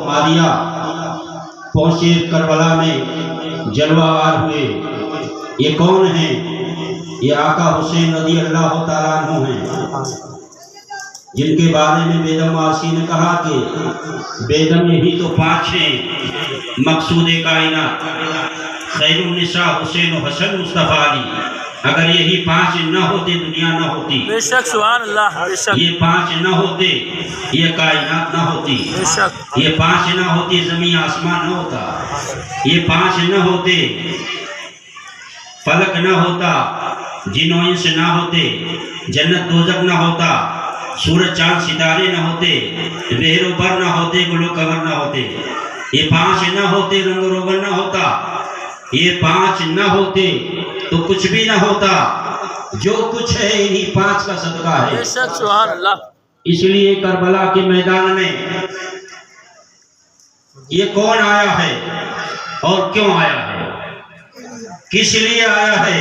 مادیہ پہنچے کربلا میں جلوہ آر ہوئے۔ یہ کون ہیں؟ یہ آقا حسین رضی اللہ تعالیٰ عنہ ہیں، جن کے بارے میں بیگم آسی نے کہا کہ بیگم یہی تو پانچ ہیں مقصود کائنات، خیر النساء حسین و حسن مصطفیٰ علی۔ اگر یہی پانچ نہ ہوتے دنیا نہ ہوتی، بے شک سبحان اللہ، بے شک یہ پانچ نہ ہوتے یہ کائنات نہ ہوتی، بے شک یہ پانچ نہ ہوتی زمین آسمان نہ ہوتا، یہ پانچ نہ ہوتے فلک نہ ہوتا، جن و انس نہ ہوتے، جنت دوزخ نہ ہوتا، سورج چاند ستارے نہ ہوتے، بحر و بر نہ ہوتے، گل و قمر نہ ہوتے، یہ پانچ نہ ہوتے رنگ و روغن نہ ہوتا، یہ پانچ نہ ہوتے تو کچھ بھی نہ ہوتا۔ جو کچھ ہے انہی پانچ کا صدقہ ہے۔ بے شک سبحان اللہ۔ اس لیے کربلا کے میدان میں یہ کون آیا ہے اور کیوں آیا ہے، کس لیے آیا ہے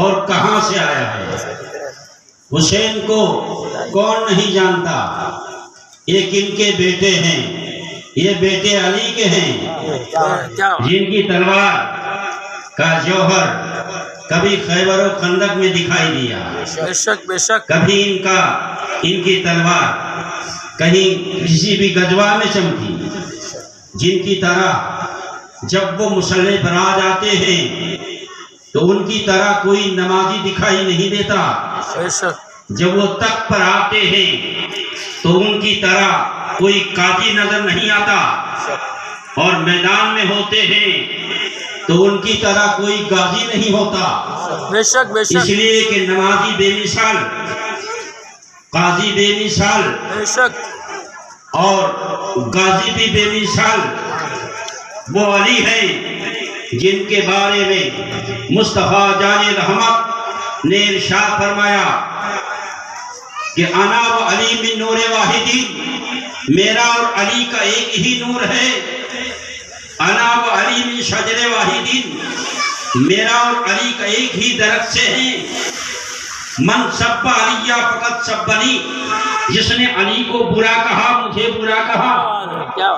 اور کہاں سے آیا ہے؟ حسین کو کون نہیں جانتا؟ یہ کن کے بیٹے ہیں؟ یہ بیٹے علی کے ہیں، جن کی تلوار کا جوہر کبھی خیبر و خندق میں دکھائی دیا، بے شک بے شک کبھی ان کی تلوار کہیں کسی بھی غزوہ میں چمکی، جن کی طرح جب وہ مسلح پر آ جاتے ہیں تو ان کی طرح کوئی نمازی دکھائی نہیں دیتا، بے شک جب وہ تخت پر آتے ہیں تو ان کی طرح کوئی قاضی نظر نہیں آتا، اور میدان میں ہوتے ہیں تو ان کی طرح کوئی غازی نہیں ہوتا۔ بے شک بے اس شک لیے کہ نمازی بے مثال، قاضی بے مثال بے شک اور غازی بھی بے مثال وہ علی ہیں، جن کے بارے میں مصطفیٰ جان رحمت نے ارشاد فرمایا کہ انا و علی من نور واحدین، میرا اور علی کا ایک ہی نور ہے۔ انا و علی من شجر واحدین، میرا اور علی کا ایک ہی درخت سے ہیں۔ من سب علیہ فقط سبنی، جس نے علی کو برا کہا مجھے برا کہا۔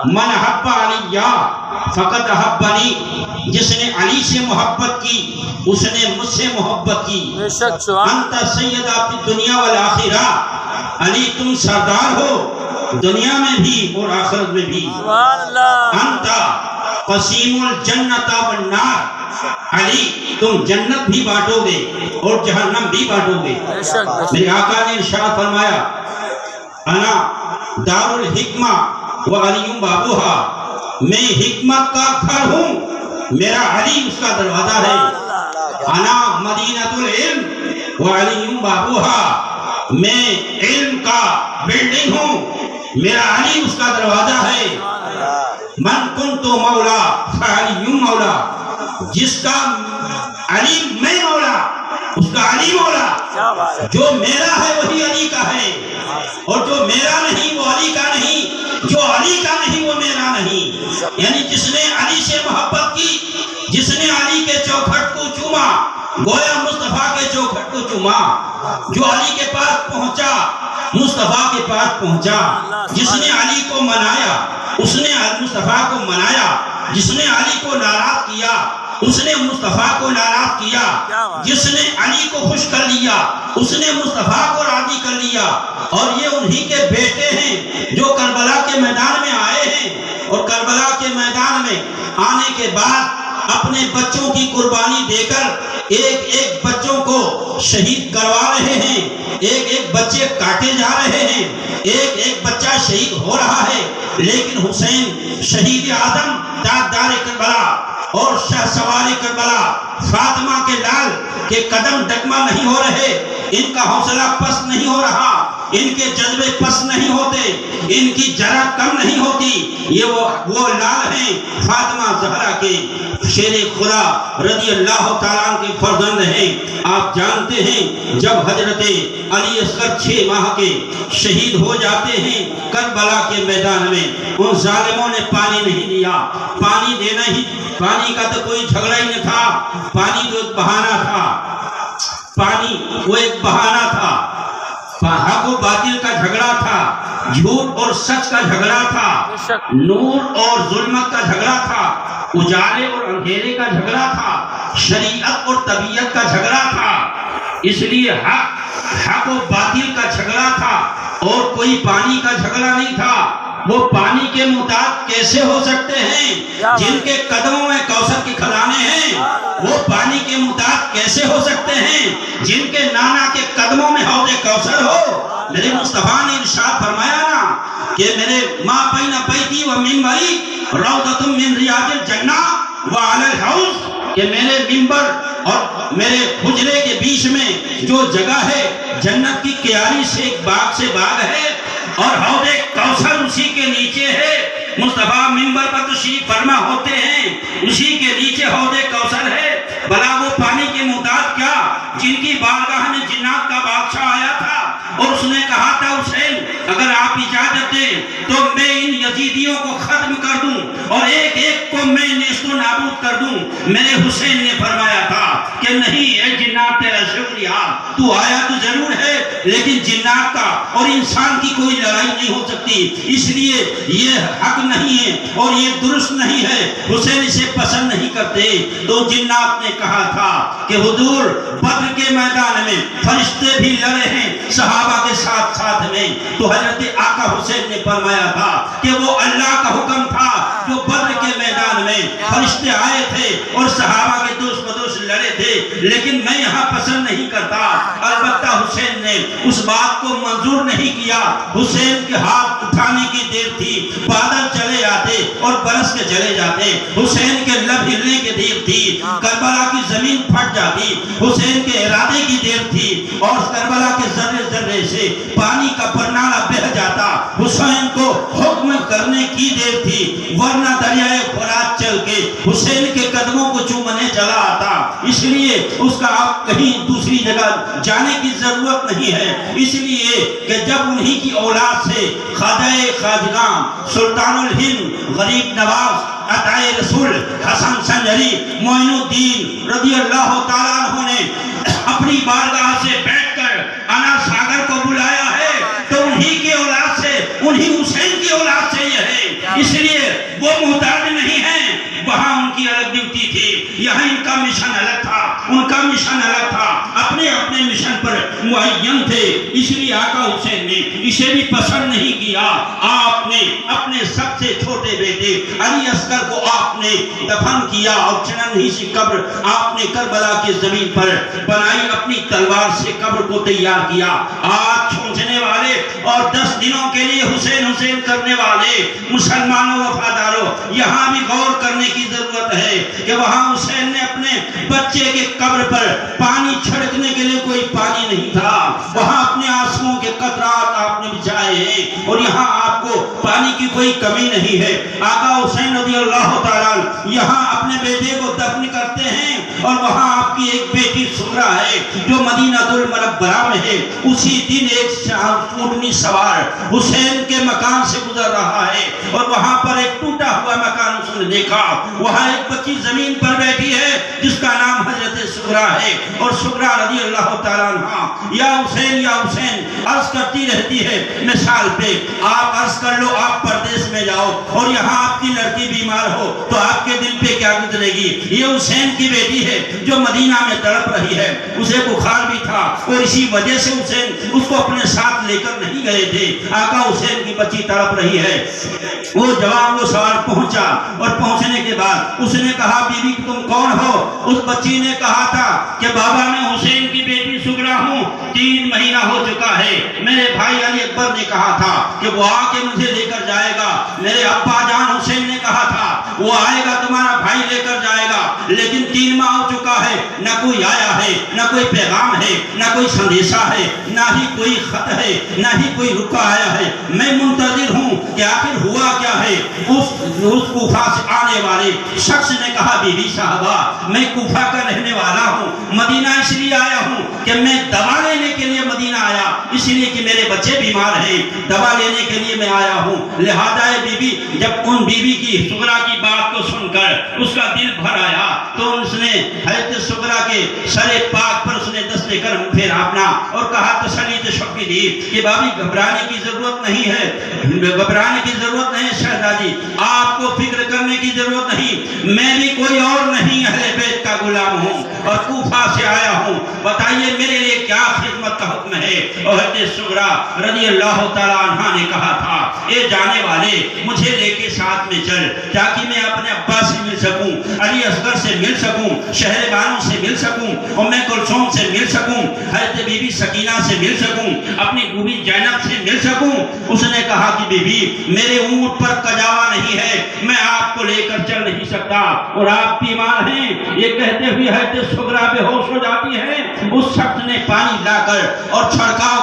من حب علیہ فقط حبنی، جس نے علی سے محبت کی اس نے مجھ سے محبت کی۔ بے شک سبحان انت سیدہ فی الدنیا والآخرہ، علی تم سردار ہو دنیا میں بھی اور آخرت میں بھی۔ اللہ۔ انت قسیم الجنت والنار، علی تم جنت بھی بانٹو گے اور جہنم بھی بانٹو گے۔ بے شک بے شک میرے آقا نے ارشاد فرمایا انا دار الحکمہ و علی بابوہا، میں حکمت کا گھر ہوں، میرا علی اس کا دروازہ ہے۔ انا مدینۃ العلم و علی بابوہا، میں علم کا بلڈنگ ہوں، میرا علی اس کا دروازہ ہے۔ من کنت مولا فعلی مولا، جس کا علی میں مولا اس کا علی مولا۔ جو میرا ہے وہی علی کا ہے، اور جو میرا نہیں وہ علی کا نہیں، جو علی کا نہیں وہ میرا نہیں۔ یعنی جس نے علی سے محبت کی، جس نے علی کے چوکھٹ کو چوما، گویا مصطفیٰ کے چوکھٹ کو چوما۔ جو علی کے پاس پہنچا مصطفیٰ کے پاس پہنچا، جس نے علی کو منایا اس نے مصطفیٰ کو منایا، جس نے علی کو ناراض کیا اس نے مصطفیٰ کو ناراض کیا، جس نے علی کو خوش کر لیا اس نے مصطفیٰ کو راضی کر لیا۔ اور یہ انہی کے بیٹے ہیں جو کربلا کے میدان میں آئے ہیں، اور کربلا کے میدان میں آنے کے بعد اپنے بچوں کی قربانی دے کر ایک ایک بچوں کو شہید کروا رہے ہیں، ایک ایک بچے کاٹے جا رہے ہیں، ایک ایک بچہ شہید ہو رہا ہے، لیکن حسین شہید اعظم تاجدار کربلا اور شہ سوار کربلا فاطمہ کے لال کے قدم ڈگمگ نہیں ہو رہے، ان کا حوصلہ پست نہیں ہو رہا، ان کے جذبے پست نہیں ہوتے، ان کی جرأت کم نہیں ہوتی۔ یہ وہ لال ہیں فاطمہ زہرا کے، شیر خدا رضی اللہ تعالیٰ کے فرزند ہیں۔ آپ جانتے ہیں جب حضرت علی اصغر 6 ماہ کے شہید ہو جاتے ہیں کربلا کے میدان میں، ان ظالموں نے پانی نہیں دیا۔ پانی دینا ہی، پانی کا تو کوئی جھگڑا ہی نہیں تھا، پانی تو ایک بہانہ تھا، پانی وہ ایک بہانہ تھا، حق و باطل کا جھگڑا تھا۔ جھوٹ اور سچ کا جھگڑا تھا، بے شک نور اور ظلمت کا جھگڑا تھا، اجالے اور اندھیرے کا جھگڑا تھا، شریعت اور طبیعت کا جھگڑا تھا۔ اس لیے حق و باطل کا جھگڑا تھا، اور کوئی پانی کا جھگڑا نہیں تھا۔ وہ پانی کے محتاج کیسے ہو سکتے ہیں جن کے قدموں میں کوثر کے خزانے ہیں؟ وہ پانی کے محتاج کیسے ہو سکتے ہیں جن کے نانا کے قدموں میں حوض کوثر ہو؟ میرے مصطفیٰ نے ارشاد فرمایا نا کہ میرے ما بین بیتی و منبری روضۃ من ریاض الجنہ وعلی الحوض، کہ میرے منبر اور میرے حجرے کے بیچ میں جو جگہ ہے جنت کی کیاری سے ایک باغ سے باغ ہے، اور حوض کوثر اسی کے نیچے ہے۔ مصطفیٰ منبر پر تشریف فرما ہوتے ہیں، اسی کے نیچے حوض کوثر ہے۔ بھلا وہ پانی کے محتاج کیا جن کی بارگاہ میں جنات کا بادشاہ آیا تھا اور اس نے کہا تھا حسین اگر آپ اجازت دیں تو میں ان یزیدیوں کو ختم کر دوں اور ایک ایک کو میں نیست و نابود کر دوں۔ میرے حسین نے فرمایا تھا کہ نہیں اے جنات، تیرا شکریہ، تو آیا تو ضرور ہے لیکن جنات کا اور انسان کی کوئی لڑائی نہیں ہو سکتی، اس لیے یہ حق نہیں ہے اور یہ درست نہیں ہے، حسین اسے پسند نہیں کرتے۔ تو جنات نے کہا تھا کہ حضور بدر کے میدان میں فرشتے بھی لڑے ہیں صحابہ کے ساتھ ساتھ میں، تو حضرت آقا حسین نے فرمایا تھا کہ وہ اللہ کا حکم تھا جو بدر کے میدان میں فرشتے آئے تھے اور صحابہ کے دوست بدوش لڑے تھے، لیکن میں یہاں پسند نہیں کرتا۔ البتہ حسین نے اس بات کو منظور نہیں کیا۔ حسین کے ہاتھ اٹھانے کی دیر تھی، بادل چلے آتے اور برس کے چلے جاتے، حسین کے لب ہلنے کی دیر تھی، کربلا کی زمین پھٹ جاتی، حسین کے ارادے کی دیر تھی اور کربلا کے ذرے ذرے سے پانی کا پرنالہ بہہ جاتا، حسین کو حکم کرنے کی دیر تھی، ورنہ دریائے فرات چل کے حسین کے قدموں کو چومنے چلا آتا۔ اس لیے اس کا آپ کہیں دوسری جگہ جانے کی ضرورت نہیں ہے، اس لیے کہ جب انہی کی اولاد سے خواجہ خواجگاں سلطان الہند غریب نواز عطائے رسول حسن سنجری معین الدین رضی اللہ تعالیٰ عنہ نے اپنی بارگاہ سے بیٹھ کر انا ساگر کو بلایا ہے، تو انہی کی اولاد سے، انہی حسین کی اولاد سے یہ ہے، اس لیے وہ محتاج نہیں ہیں۔ وہاں ان کی الگ ڈیوٹی تھی، یہاں ان کا مشن الگ تھا، ان کا مشن الگ تھا، اپنے اپنے مشن پر معین تھے، اس لیے آقا حسین نے اسے بھی پسند نہیں کیا۔ آپ نے اپنے سب سے چھوٹے بیٹے علی اصغر کو آپ نے دفن کیا اور چنن سی قبر آپ نے کربلا کی زمین پر بنائی، اپنی تلوار سے قبر کو تیار کیا۔ آج چھوچنے والے اور 10 دنوں کے لیے حسین حسین کرنے والے مسلمانوں وفاداروں، یہاں بھی غور کرنے کی ضرورت ہے کہ وہاں حسین نے اپنے بچے کے قبر پر پانی چھڑکنے کے لیے کوئی پانی نہیں تھا، وہاں اپنے آنسوؤں کے قطرات آپ نے بچھائے ہیں اور یہاں آپ کو پانی کی کوئی کمی نہیں ہے۔ آقا حسین رضی اللہ تعالیٰ یہاں اپنے بیٹے کو دفن کرتے ہیں اور وہاں آپ کی ایک بیٹی سغرا ہے جو مدینہ المنورہ میں ہے۔ اسی دن ایک اونٹنی سوار حسین کے مکان سے گزر رہا ہے اور وہاں پر ایک ٹوٹا ہوا مکان اس نے دیکھا، وہاں ایک بچی زمین پر بیٹھی ہے جس کا نام حضرت سغرا ہے، اور سغرا رضی اللہ تعالیٰ عنہ یا حسین عرض کرتی رہتی ہے مثال پہ، آپ عرض کر لو آپ پردیس میں جاؤ اور یہاں آپ کی لڑکی بیمار ہو تو آپ کے دل پہ کیا گزرے گی؟ یہ حسین کی بیٹی ہے جو مدینہ میں تڑپ رہی ہے، اسے بخار بھی تھا اور اسی وجہ سے حسین اس کو اپنے ساتھ لے کر نہیں گئے تھے۔ آقا حسین کی بچی تڑپ رہی ہے، وہ جوان وہ سوار پہنچا اور پہنچنے کے بعد اس نے کہا بی بی تم کون ہو؟ اس بچی نے کہا تھا کہ بابا میں حسین کی بیٹی سغرا ہوں، 3 مہینہ ہو چکا ہے، میرے بھائی علی اکبر نے کہا تھا کہ وہ آ کے مجھے لے کر جائے گا، میرے ابا جان حسین نے کہا تھا وہ آئے گا تمہارا بھائی لے کر جائے گا، لیکن 3 ماہ ہو چکا ہے، نہ کوئی آیا ہے، نہ کوئی پیغام ہے، نہ کوئی سندیشہ ہے، نہ ہی کوئی خط ہے، نہ ہی کوئی رکا آیا ہے، میں منتظر ہوں کہ آخر ہوا کیا ہے۔ اس کوفہ سے آنے والے شخص نے کہا بی بی صاحبہ میں کوفہ کا رہنے والا ہوں، مدینہ اس لیے آیا ہوں کہ میں دوا لینے کے لیے مدینہ آیا، اس لیے کہ میرے بچے بیمار ہیں، دوا لینے کے لیے میں آیا ہوں۔ لہذا بی بی جب ان بی بی کی سغرا کی بات کو سن کر اس کا دل بھر آیا تو اس نے حضرت سغرا کے سر پاک پر اس نے دست کرم پھیرا اپنا اور کہا تسلی شوقی دی کہ بابی گھبرانے کی ضرورت نہیں ہے، گھبرانے کی ضرورت نہیں شہزادی، آپ کو فکر کرنے کی ضرورت نہیں، میں بھی کوئی اور نہیں اہل بیت کا غلام ہوں اور کوفہ سے آیا ہوں، بتائیے میرے لیے کیا خدمت کا حکم ہے؟ حضرت سغرا رضی اللہ تعالیٰ عنہ نے کہا تھا اے جانے والے مجھے لے کے ساتھ میں چل تاکہ میں اپنے ابا سے مل سکوں، علی اصغر سے مل سکوں، شہر بانو سے مل سکوں، ام کلثوم سے مل سکوں، حضرت بی بی سکینہ سے مل سکوں، اپنی بیوی زینب سے مل سکوں۔ اس نے کہا کہ بی بی میرے اونٹ پر کجاوا نہیں ہے، میں آپ کو لے کر چل نہیں سکتا اور آپ بیمار ہیں۔ یہ کہتے ہوئے حضرت سغرا بے ہوش ہو جاتی ہے۔ اس شخص نے پانی لا کر اور چھڑکاؤ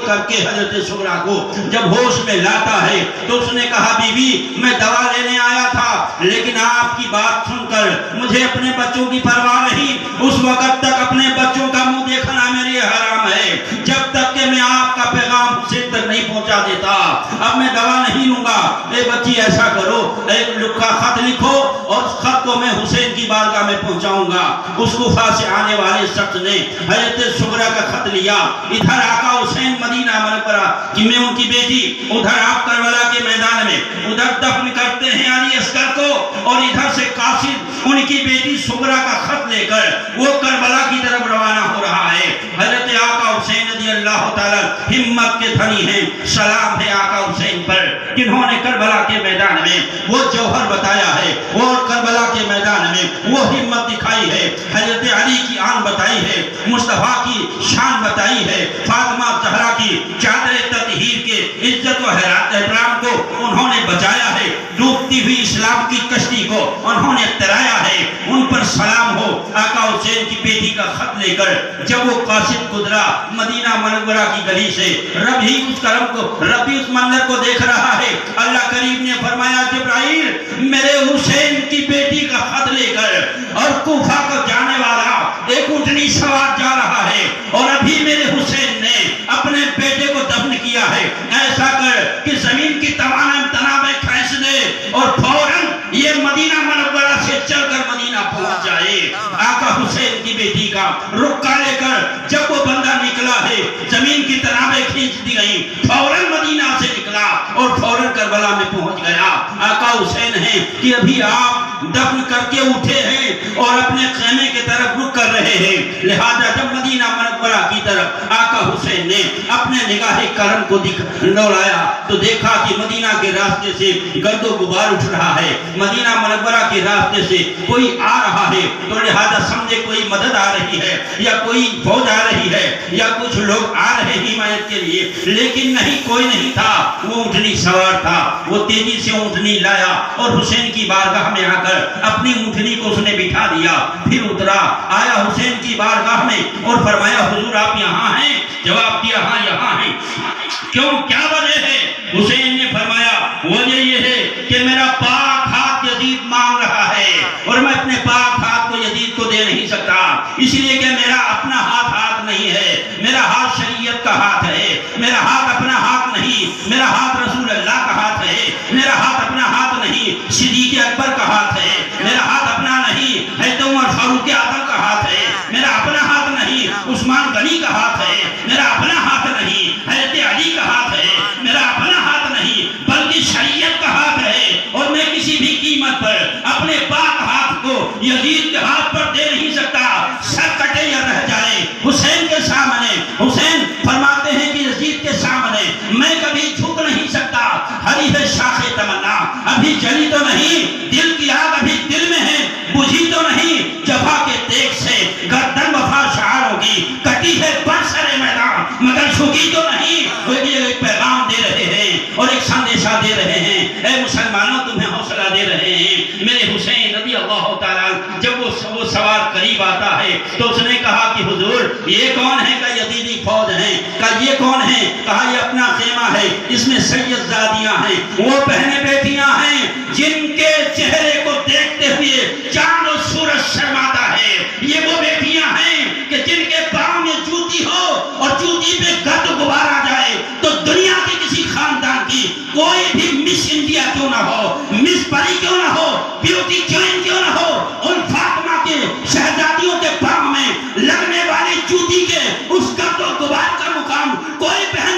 کر کے حضرت سغرا کو جب ہوش میں لاتا ہے تو اس نے کہا بی بی میں دوا لینے آیا تھا لیکن آپ کی بات سن کر مجھے اپنے بچوں کی پرواہ نہیں، اس وقت تک اپنے بچوں کا منہ دیکھنا میرے لیے حرام ہے جب تک کہ میں آپ کا پیغام حسین تک نہیں پہنچا دیتا، اب میں دوا نہیں لوں گا۔ اے بچی ایسا کرو ایک لکھا خط لکھو اور اس خط کو میں حسین کی بارگاہ میں پہنچاؤں گا۔ اس کوفہ سے آنے والے شخص نے حضرت سغرا کا خط لیا، ادھر آقا حسین مدینہ منورہ کہ میں ان کی بیٹی، ادھر آپ کربلا کے میدان میں ادھر دفن کرتے ہیں علی اصغر کو، اور ادھر سے قاصد ان کی بیٹی سغرا کا خط لے کر وہ کربلا کی طرف روانہ ہو رہا ہے۔ حضرت آقا حسین رضی اللہ تعالی ہمت کے دھنی ہیں، سلام ہے آقا حسین پر جنہوں نے کربلا کے میدان میں وہ جوہر بتایا ہے اور کربلا کے میدان میں وہ ہمت دکھائی ہے، حضرت علی کی آن بتائی ہے، مصطفیٰ کی شان بتائی ہے، فاطمہ زہرا کی چادر تطہیر کے عزت و احترام کو انہوں نے بچایا ہے، ڈوبتی ہوئی اسلام کی کشتی کو انہوں نے تیرایا ہے، ان پر سلام ہو۔ آقا حسین کی بیٹی کا خط لے کر جب وہ قاصد گزرا مدینہ منورہ کی گلی سے، رب ہی اس منظر کو دیکھ رہا ہے۔ اللہ کریم نے فرمایا جبرائیل میرے حسین کی بیٹی کا خط لے کر اور کوفہ کو جانے والا ایک اونٹنی سوار جا رہا ہے اور ابھی میرے حسین نے اپنے بیٹے کو دفن کیا ہے، ایسا کر کہ زمین کی تمام تنابیں کھینچ دے اور فوراً یہ مدینہ منورہ سے چل کر مدینہ پہنچ جائے۔ آقا حسین کی بیٹی کا رکا لے کر جب وہ بندہ نکلا ہے، زمین کی تنابیں کھینچ دی گئیں، فوراً مدینہ سے نکلا اور فوراً کربلا میں پہنچ گیا۔ آقا حسین ہیں کہ ابھی آپ دفن کر کے اٹھے ہیں اور اپنے خیمے کی طرف رک کر رہے ہیں، لہذا جب مدینہ منورہ کی طرف آقا حسین نے اپنے نگاہ کرم کو دوڑایا تو دیکھا کہ مدینہ کے راستے سے گرد و غبار اٹھ رہا ہے، مدینہ منورہ کے راستے سے کوئی آ رہا ہے، تو لہذا سمجھے کوئی مدد آ رہی ہے یا کوئی فوج آ رہی ہے یا کچھ لوگ آ رہے ہیں حمایت کے لیے، لیکن نہیں کوئی نہیں تھا۔ وہ اونٹنی سوار تھا، وہ تیزی سے اونٹنی لایا اور حسین کی بارگاہ میں آ کر اپنی اونٹنی کو اس نے بٹھا دیا، پھر اترا آیا حسین کی بارگاہ میں اور فرمایا حضور آپ یہاں ہیں؟ جواب دیا ہاں یہاں ہیں۔ کیوں کیا وجہ ہے؟ حسین نے فرمایا وجہ یہ ہے کہ میرا پاک ہاتھ یزید مانگ رہا ہے اور میں اپنے پاک ہاتھ کو یزید کو دے نہیں سکتا، اس لیے کہ میرا اپنا ہاتھ نہیں ہے، میرا ہاتھ شریعت کا ہاتھ ہے، میرا ہاتھ اپنا ہاتھ نہیں، میرا ہاتھ رسول اللہ کا ہاتھ ہے، میرا ہاتھ اپنا ہاتھ نہیں صدیق اکبر کا ہاتھ ہے، میرا ہاتھ اپنا نہیں حضرت عمر فاروق اعظم کا ہاتھ ہے، میرا اپنا ہاتھ نہیں عثمان غنی کا ہاتھ ہے، میرا اپنا ہاتھ نہیں حضرت علی کا ہاتھ ہے، میرا اپنا ہاتھ نہیں بلکہ شریعت کا ہاتھ ہے، اور میں کسی بھی قیمت پر اپنے پاک ہاتھ کو یزید کے ہاتھ پر دے نہیں سکتا، سر کٹے یا رہ جائے حسین کے سامنے۔ حسین فرماتے ہیں کہ یزید کے سامنے میں کبھی جھک نہیں سکتا، حریف شاخ تمنا ابھی جلی تو نہیں، دل کی آگ ابھی دل میں ہے، بجھی تو نہیں، جفا کے دیکھ سے گردن وفا شعاروں کی کٹی ہے برسر میدان مگر جھکی تو نہیں۔ وہ ایک پیغام دے رہے ہیں اور ایک سندیشہ دے رہے ہیں، اے مسلمانوں تمہیں حوصلہ دے رہے ہیں۔ میرے حسین رضی اللہ تعالیٰ جب وہ سوار قریب آتا ہے تو اس نے کہا کہ حضور یہ کون ہے؟ کہ یزیدی فوج ہیں۔ کہا یہ کون ہے؟ کہا یہ اپنا خیمہ ہے، اس میں سید زادیاں ہیں، وہ بہنیں بیٹیاں ہیں جن کے چہرے کو دیکھتے ہوئے چاند و سورج شرماتا ہے، یہ وہ بیٹیاں ہیں کہ جن کے پاؤں میں جوتی ہو اور جوتی پہ گرد و غبار آ جائے تو دنیا کے کسی خاندان کی کوئی بھی مس انڈیا کیوں نہ ہو، مس پری کیوں نہ ہو، بیوٹی کوئین کیوں نہ ہو، ان فاطمہ کے شہزادیوں کے پاؤں میں لگنے والی جوتی کے اس گرد و غبار کا مقام کوئی بہن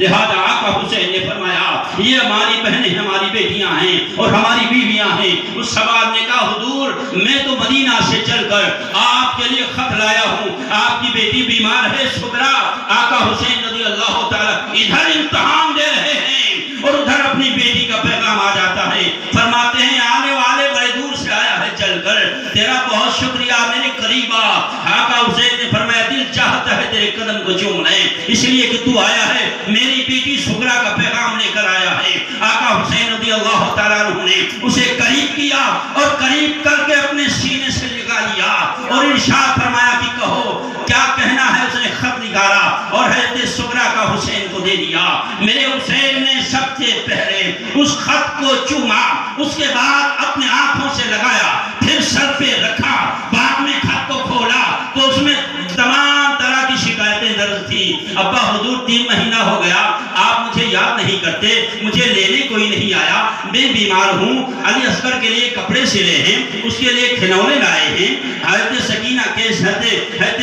لہذا آقا حسین نے فرمایا یہ ہماری بہنیں ہماری بیٹیاں ہیں اور ہماری بیویاں ہیں۔ اس سوار نے کہا حضور میں تو مدینہ سے چل کر آپ کے لیے خط لایا ہوں، آپ کی بیٹی بیمار ہے سغرا۔ آقا حسین رضی اللہ تعالی ادھر امتحان دے رہے ہیں اور ادھر اپنی بیٹی کا پیغام آ جاتا ہے۔ فرماتے ہیں آنے والے بڑے دور سے آیا ہے چل کر، تیرا بہت شکریہ میرے قریب آ۔ آقا حسین نے فرمایا دل چاہتا ہے تیرے قدم کو چوم لیں، اس لیے کہ تو آیا ہے، میری بیٹی سغرا کا پیغام لے کر آیا ہے۔ آقا حسین رضی اللہ تعالیٰ عنہ نے اسے قریب کیا اور قریب کر کے اپنے سینے سے لگا لیا اور ارشاد فرمایا کہ کہو کیا کہنا ہے۔ اس نے خط نگارا اور حضرت سغرا کا حسین کو دے دیا۔ میرے حسین نے سب سے پہلے اس خط کو چوما، اس کے بعد اپنے آنکھوں سے لگایا، پھر سر پہ رکھا، بعد میں خط کو کھولا تو اس میں تمام طرح کی شکایتیں درج تھی۔ ابا حضور 3 مہینہ ہو گیا، آپ مجھے یاد نہیں کرتے، مجھے لینے کوئی نہیں آیا، میں بیمار ہوں، علی اصغر کے لیے کپڑے سلے ہیں، اس کے لیے کھلونے لائے ہیں، حضرت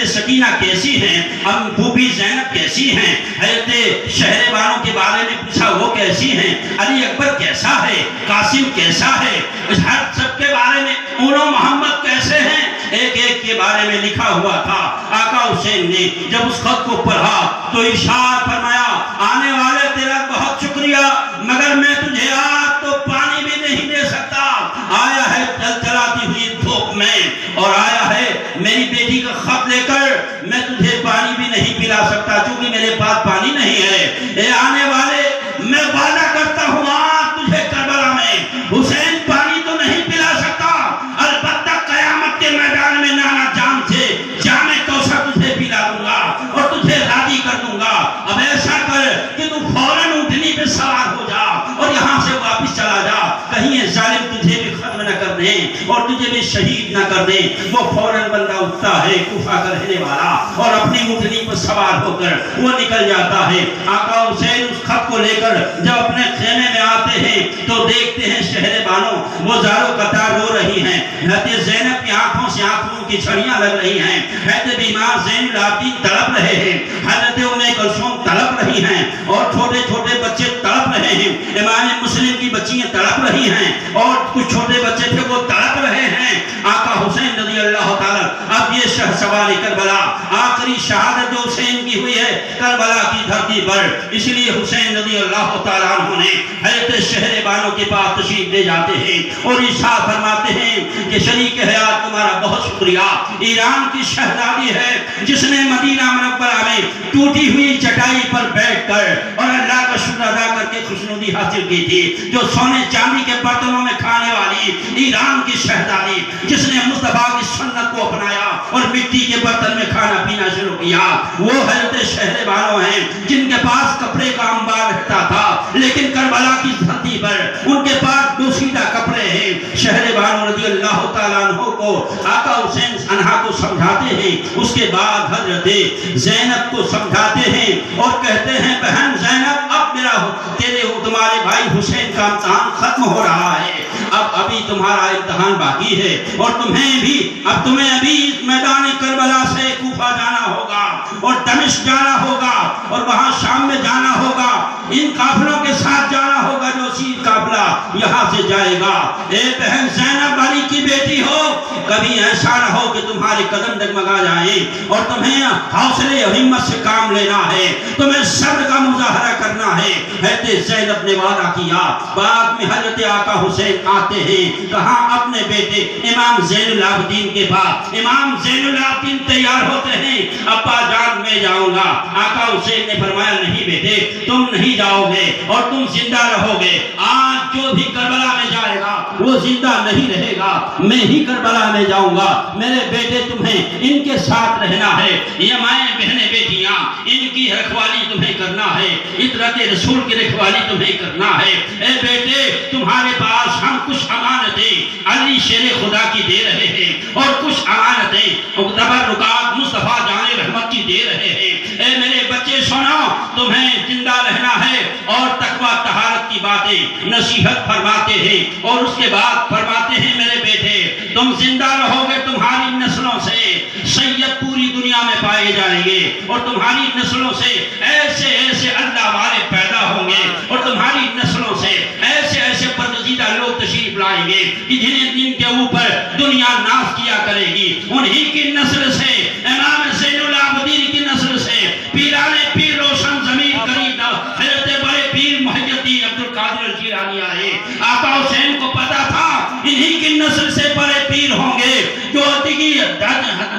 سکینہ کیسی ہیں، اب بوبی زینب کیسی ہیں، حضرت شہر بانو کے بارے میں پوچھا وہ کیسی ہیں، علی اکبر کیسا ہے، قاسم کیسا ہے، ہر سب کے بارے میں اونو محمد کیسے ہیں، ایک ایک کے بارے میں لکھا ہوا تھا۔ آقا حسین نے جب اس خط کو پڑھا تو ارشاد فرمایا آنے والے تیرا بہت شکریہ، مگر میں تجھے آج تو پانی بھی نہیں دے سکتا۔ آیا ہے چلچلاتی ہوئی دھوپ میں اور آیا ہے میری بیٹی کا خط لے کر، میں تجھے پانی بھی نہیں پلا سکتا چونکہ میرے پاس پانی نہیں ہے۔ اے آنے والے میں وعدہ کرتا ہوں آج تجھے کربلا میں حسین پانی تو نہیں پلا سکتا، البتہ قیامت کے میدان میں نانا جام سے جام کوثر تجھے پلا دوں گا اور تجھے راضی کر دوں گا۔ اب ایسا کر کہ تو فوراً اونٹنی پہ سوار ہو جا اور یہاں سے واپس چلا جا، کہیں یہ ظالم تجھے بھی ختم نہ کر دیں اور تجھے بھی شہید نہ کر دیں۔ وہ فوراً بندہ اٹھتا ہے کوفہ کا رہنے والا اور اپنی اونٹنی پر سوار ہو کر وہ نکل جاتا ہے۔ آقا حسین اس خط کو لے کر جب اپنے خیمے میں آتے ہیں تو دیکھتے ہیں شہر بانو وہ زارو قطار رو رہی ہیں، حضرت زینب کی آنکھوں سے آنکھوں کی چھڑیاں لگ رہی ہیں، حضرت بیمار زین العابدین تڑپ رہے ہیں، حضرت ام کلثوم تڑپ رہی ہیں اور چھوٹے چھوٹے بچے تڑپ رہے ہیں، امام مسلم کی بچیاں تڑپ رہی ہیں اور کچھ چھوٹے بچے تھے وہ تڑپ رہے ہیں۔ آقا حسین رضی اللہ تعالیٰ اب یہ شہسوار کربلا آخری شہادت جو حسین کی ہوئی ہے کربلا کی دھرتی پر، اس لیے حسین رضی اللہ تعالیٰ عنہ نے حضرت شہر بانو کے پاس تشریف لے جاتے ہیں اور ارشاد فرماتے ہیں کہ شریک حیات تمہارا بہت شکریہ، ایران کی شہزادی ہے جس نے مدینہ منورہ میں ٹوٹی ہوئی چٹائی پر بیٹھ کر اور اللہ کا شکر ادا کر کے خوشنودی حاصل کی تھی، جو سونے چاندی کے برتنوں میں کھانے والی ایران کی شہزادی جس نے مصطفیٰ کی سنت کو اپنایا اور مٹی کے برتن میں کھانا پینا شروع کیا، وہ حضرت شہر بانو ہیں جن کے پاس کپڑے کا انبار رہتا تھا لیکن کربلا کی دھرتی پر ان کے پاس دوسیدہ کپڑے ہیں۔ شہر بانو رضی اللہ تعالیٰ عنہ کو آقا حسین انہا کو سمجھاتے ہیں، اس کے بعد حضرت زینب کو سمجھاتے ہیں اور کہتے ہیں بہن زینب اب میرا تمہارے بھائی حسین کا امتحان ختم ہو رہا ہے، اب ابھی تمہارا امتحان باقی ہے اور تمہیں ابھی میدان کربلا سے کوفہ جانا ہوگا اور دمشق جانا ہوگا اور وہاں شام میں جانا ہوگا، ان قافلوں کے ساتھ جانا ہوگا جو سید قافلہ یہاں سے جائے گا۔ اے بہن زینب علی کی بیٹی ہو، کبھی ایسا نہ ہو کہ تمہارے قدم ڈگمگا جائیں اور تمہیں حوصلے اور ہمت سے کام لینا ہے، تمہیں صبر کا مظاہرہ کرنا ہے۔ حضرت زینب نے وعدہ کیا، بعد میں حضرت آقا حسین آتے ہیں کہاں اپنے بیٹے امام زین العابدین کے پاس، امام زین العابدین تیار ہوتے ہیں، ابا جان میں جاؤں گا۔ آقا حسین نے فرمایا نہیں بیٹے تم نہیں جاؤ گے اور تم زندہ رہو گے، آج جو بھی کربلا میں جائے گا وہ زندہ نہیں رہے گا، میں ہی کربلا میں جاؤں گا، میرے بیٹے تمہیں ان کے ساتھ رہنا ہے، یہ مائیں بہنیں بیٹیاں ان کی رکھوالی تمہیں کرنا ہے، عطرت رسول کی رکھوالی تمہیں کرنا ہے۔ اے بیٹے تمہارے پاس ہم کچھ امانتیں علی شیر خدا کی دے رہے ہیں اور کچھ امانتیں تبرکات مصطفیٰ جان رحمت کی دے رہے ہیں۔ اے میرے بچے سنو، تمہیں زندہ رہنا ہے اور تقوی طہارت کی باتیں نصیحت فرماتے ہیں اور اس کے بعد فرماتے ہیں میرے بیٹے تم زندہ رہو گے، تمہاری نسلوں سے سید پوری دنیا میں پائے جائیں گے اور تمہاری نسلوں سے ایسے ایسے اللہ والے انہی کی نسل سے، امام زین العابدین کی نسل سے، پیرانے پیر روشن زمین قریب حضرت بڑے پیر محی الدین عبد القادر الجیلانی آئے۔ آقا حسین کو پتا تھا انہی کی نسل سے بڑے پیر ہوں گے جو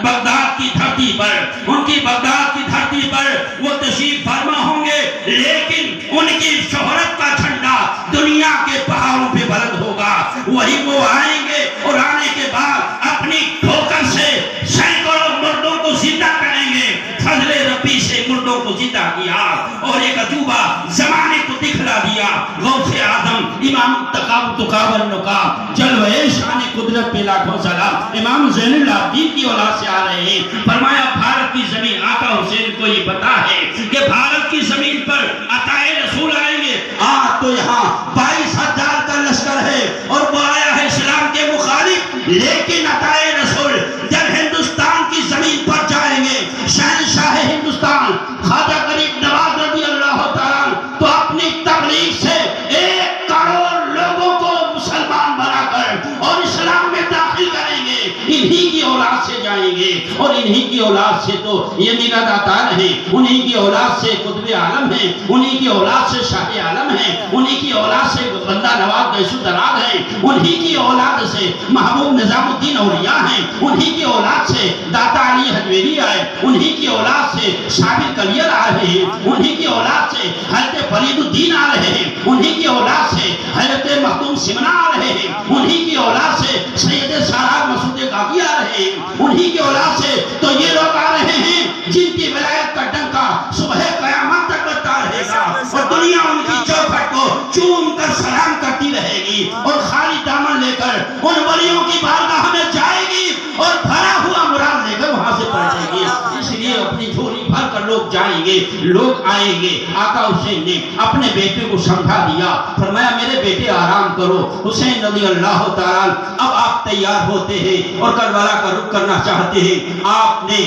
بغداد کی دھرتی پر، ان کی بغداد کی دھرتی پر وہ تشریف فرما ہوں گے، لیکن ان کی شہرت کا جھنڈا دنیا کے پہاڑوں پہ بلند ہوگا۔ وہی وہ آئیں گے اور آنے کے بعد اپنی ٹھوکر سے سینکڑوں مردوں کو زندہ کریں گے۔ فضل ربی سے مردوں کو زندہ کیا اور ایک عجوبہ زمانے کو دکھلا دیا۔ غوث اعظم امام تقابل نقاب جلوہ شان قدرت پہ لاکھوں سلام امام زین العابدین کی اولاد سے آ رہے ہیں۔ فرمایا بھارت کی زمین، آقا حسین کو یہ پتا ہے کہ بھارت کی زمین پر عطائے رسول آئیں گے۔ آج تو یہاں 22,000 کا لشکر ہے اور وہ آیا ہے اسلام کے مخالف، لیکن عطائے رسول جب ہندوستان کی زمین پر جائیں گے، شہنشاہ ہندوستان خواجہ غریب نواز رضی اللہ تعالیٰ تو اپنی تبلیغ سے 1 کروڑ لوگوں کو مسلمان بنا کر اور اسلام میں داخل کریں گے۔ انہی کی اولاد سے جائیں گے اور انہی کی اولاد سے تو یہ میراد عطار ہیں، انہی کی اولاد سے قطب عالم ہیں، انہی کی اولاد سے شاہ عالم ہیں، انہی کی اولاد سے بندہ نواز گیس الدراد ہیں، انہی کی اولاد سے محبوب نظام الدین اولیاء ہیں، انہی کی اولاد سے داتا علی حجویری آئے، انہی کی اولاد سے شابر کلیر آ رہے ہیں، انہی کی اولاد سے حضرت فرید الدین آ رہے ہیں، انہی کی اولاد سے حضرت مخدوم سمنا آ رہے ہیں، انہی کی اولاد سے سید سارار مسعود غازی آ رہے ہیں، انہی کی اولاد سے تو یہ لوگ آ رہے ہیں جن کی ولایت کا ڈنکا صبح قیامت تک بجتا رہے گا اور دنیا ان کی چوکھٹ کو چوم کر سلام کرتی رہے گی اور خالی دامن لے کر ان ولیوں کی بارگاہ میں جائے گی اور بھرا ہوا مراد لے کر وہاں سے پہنچے گی۔ اس لیے اپنی جھولی بھر کر لوگ جائیں گے، لوگ آئیں گے۔ آقا حسین نے اپنے بیٹے کو سمجھا دیا، فرمایا میرے بیٹے آرام کرو۔ حسین رضی اللہ تعالیٰ اب آپ تیار ہوتے ہیں اور کربلا کا رخ کرنا چاہتے ہیں۔ آپ نے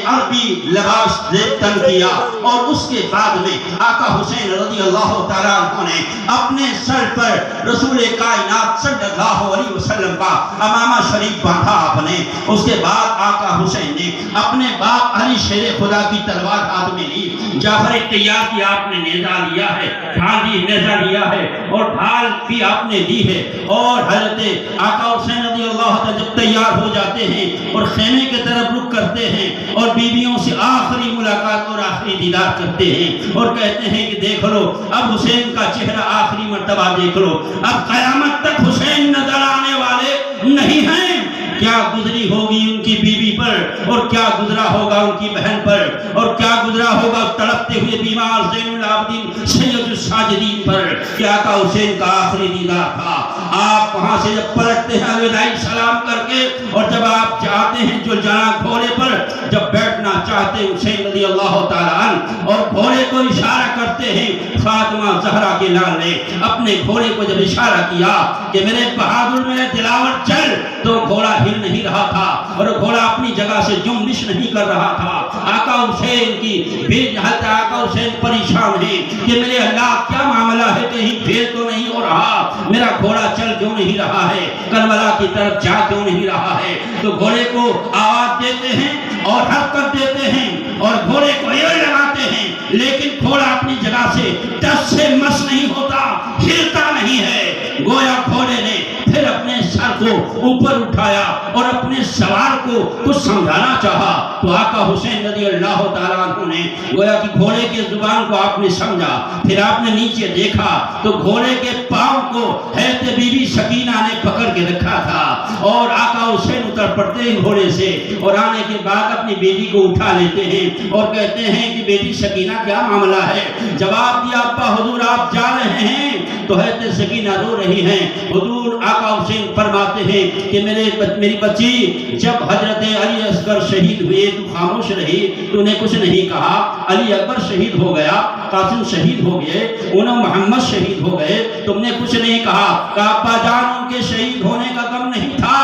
عربی لباس تن کیا اور اس کے بعد میں آقا حسین رضی اللہ تعالیٰ عنہ نے اپنے سر پر رسول کائنات صلی اللہ علیہ وسلم کا امامہ شریف باندھا آپ نے۔ اس کے بعد آقا حسین نے اپنے باپ علی شیر خدا کی تلوار ہاتھ میں لی، جعفر تیار کی آپ نے نیزہ لیا ہے، ڈھال دی نیزہ لیا ہے اور ڈھال بھی آپ نے دی ہے، اور حضرت آقا حسین رضی اللہ تعالیٰ جب تیار ہو جاتے ہیں اور خیمے کے طرف رخ کرتے ہیں اور بیویوں سے آخری ملاقات اور آخری دیدار کرتے ہیں اور کہتے ہیں کہ دیکھ لو اب حسین کا چہرہ آخری مرتبہ دیکھ لو، اب قیامت تک حسین نظر آنے والے نہیں ہیں۔ کیا گزری ہوگی ان کی بیوی پر اور کیا گزرا ہوگا ان کی بہن پر اور کیا گزرا ہوگا تڑپتے ہوئے بیمار زین العابدین سید الساجدین پر۔ کیا آقا حسین کا آخری دیدار تھا۔ آپ وہاں سے جب پلٹتے ہیں الوداعی سلام کر کے اور جب آپ چاہتے ہیں جو جانا گھوڑے پر جب بیٹھنا چاہتے ہیں حسین رضی اللہ تعالیٰ عنہ اور گھوڑے کو اشارہ کرتے ہیں، فاطمہ زہرا کے لال نے اپنے گھوڑے کو جب اشارہ کیا کہ میرے بہادر میرے دلاور چل، تو گھوڑا ہل نہیں رہا تھا اور گھوڑا اپنی جگہ سے جنبش نہیں کر رہا تھا۔ آقا حسین کی حضرت آقا حسین پریشان ہیں کہ میرے اللہ کیا معاملہ ہے، کہیں پھیر تو نہیں ہو رہا، میرا گھوڑا چل کیوں نہیں رہا ہے، کربلا کی طرف جا کیوں نہیں رہا ہے۔ تو گھوڑے کو آواز دیتے ہیں اور حرکت دیتے ہیں اور گھوڑے کو ایڑ لگاتے ہیں، لیکن گھوڑا اپنی جگہ سے ٹس سے مس نہیں ہوتا، ہلتا نہیں ہے۔ گویا گھوڑے نے پھر اپنے سر کو اوپر اٹھایا اور اپنے سوار کو کچھ سمجھانا چاہا تو آقا حسین رضی اللہ تعالیٰ عنہ نے گویا کہ گھوڑے کی زبان کو آپ نے سمجھا، پھر آپ نے نیچے دیکھا تو گھوڑے کے پاؤں کو حضرت بی بی سکینہ نے پکڑ کے رکھا تھا اور آقا حسین اتر پڑتے ہیں گھوڑے سے اور آنے کے بعد اپنی بیٹی کو اٹھا لیتے ہیں اور کہتے ہیں کہ بیٹی سکینہ کیا معاملہ ہے؟ جواب دیا ابا حضور آپ جا رہے ہیں؟ تو حضرت سکینہ رو رہی ہیں۔ حضور آقا حسین فرماتے ہیں کہ میری بچی جب حضرت علی اصغر شہید ہوئے تو خاموش رہی، تو نے کچھ نہیں کہا۔ علی اکبر شہید ہو گیا، قاسم شہید ہو گئے، انہوں محمد شہید ہو گئے، تم نے کچھ نہیں کہا۔ کہ ابا جان ان کے شہید ہونے کا غم نہیں تھا،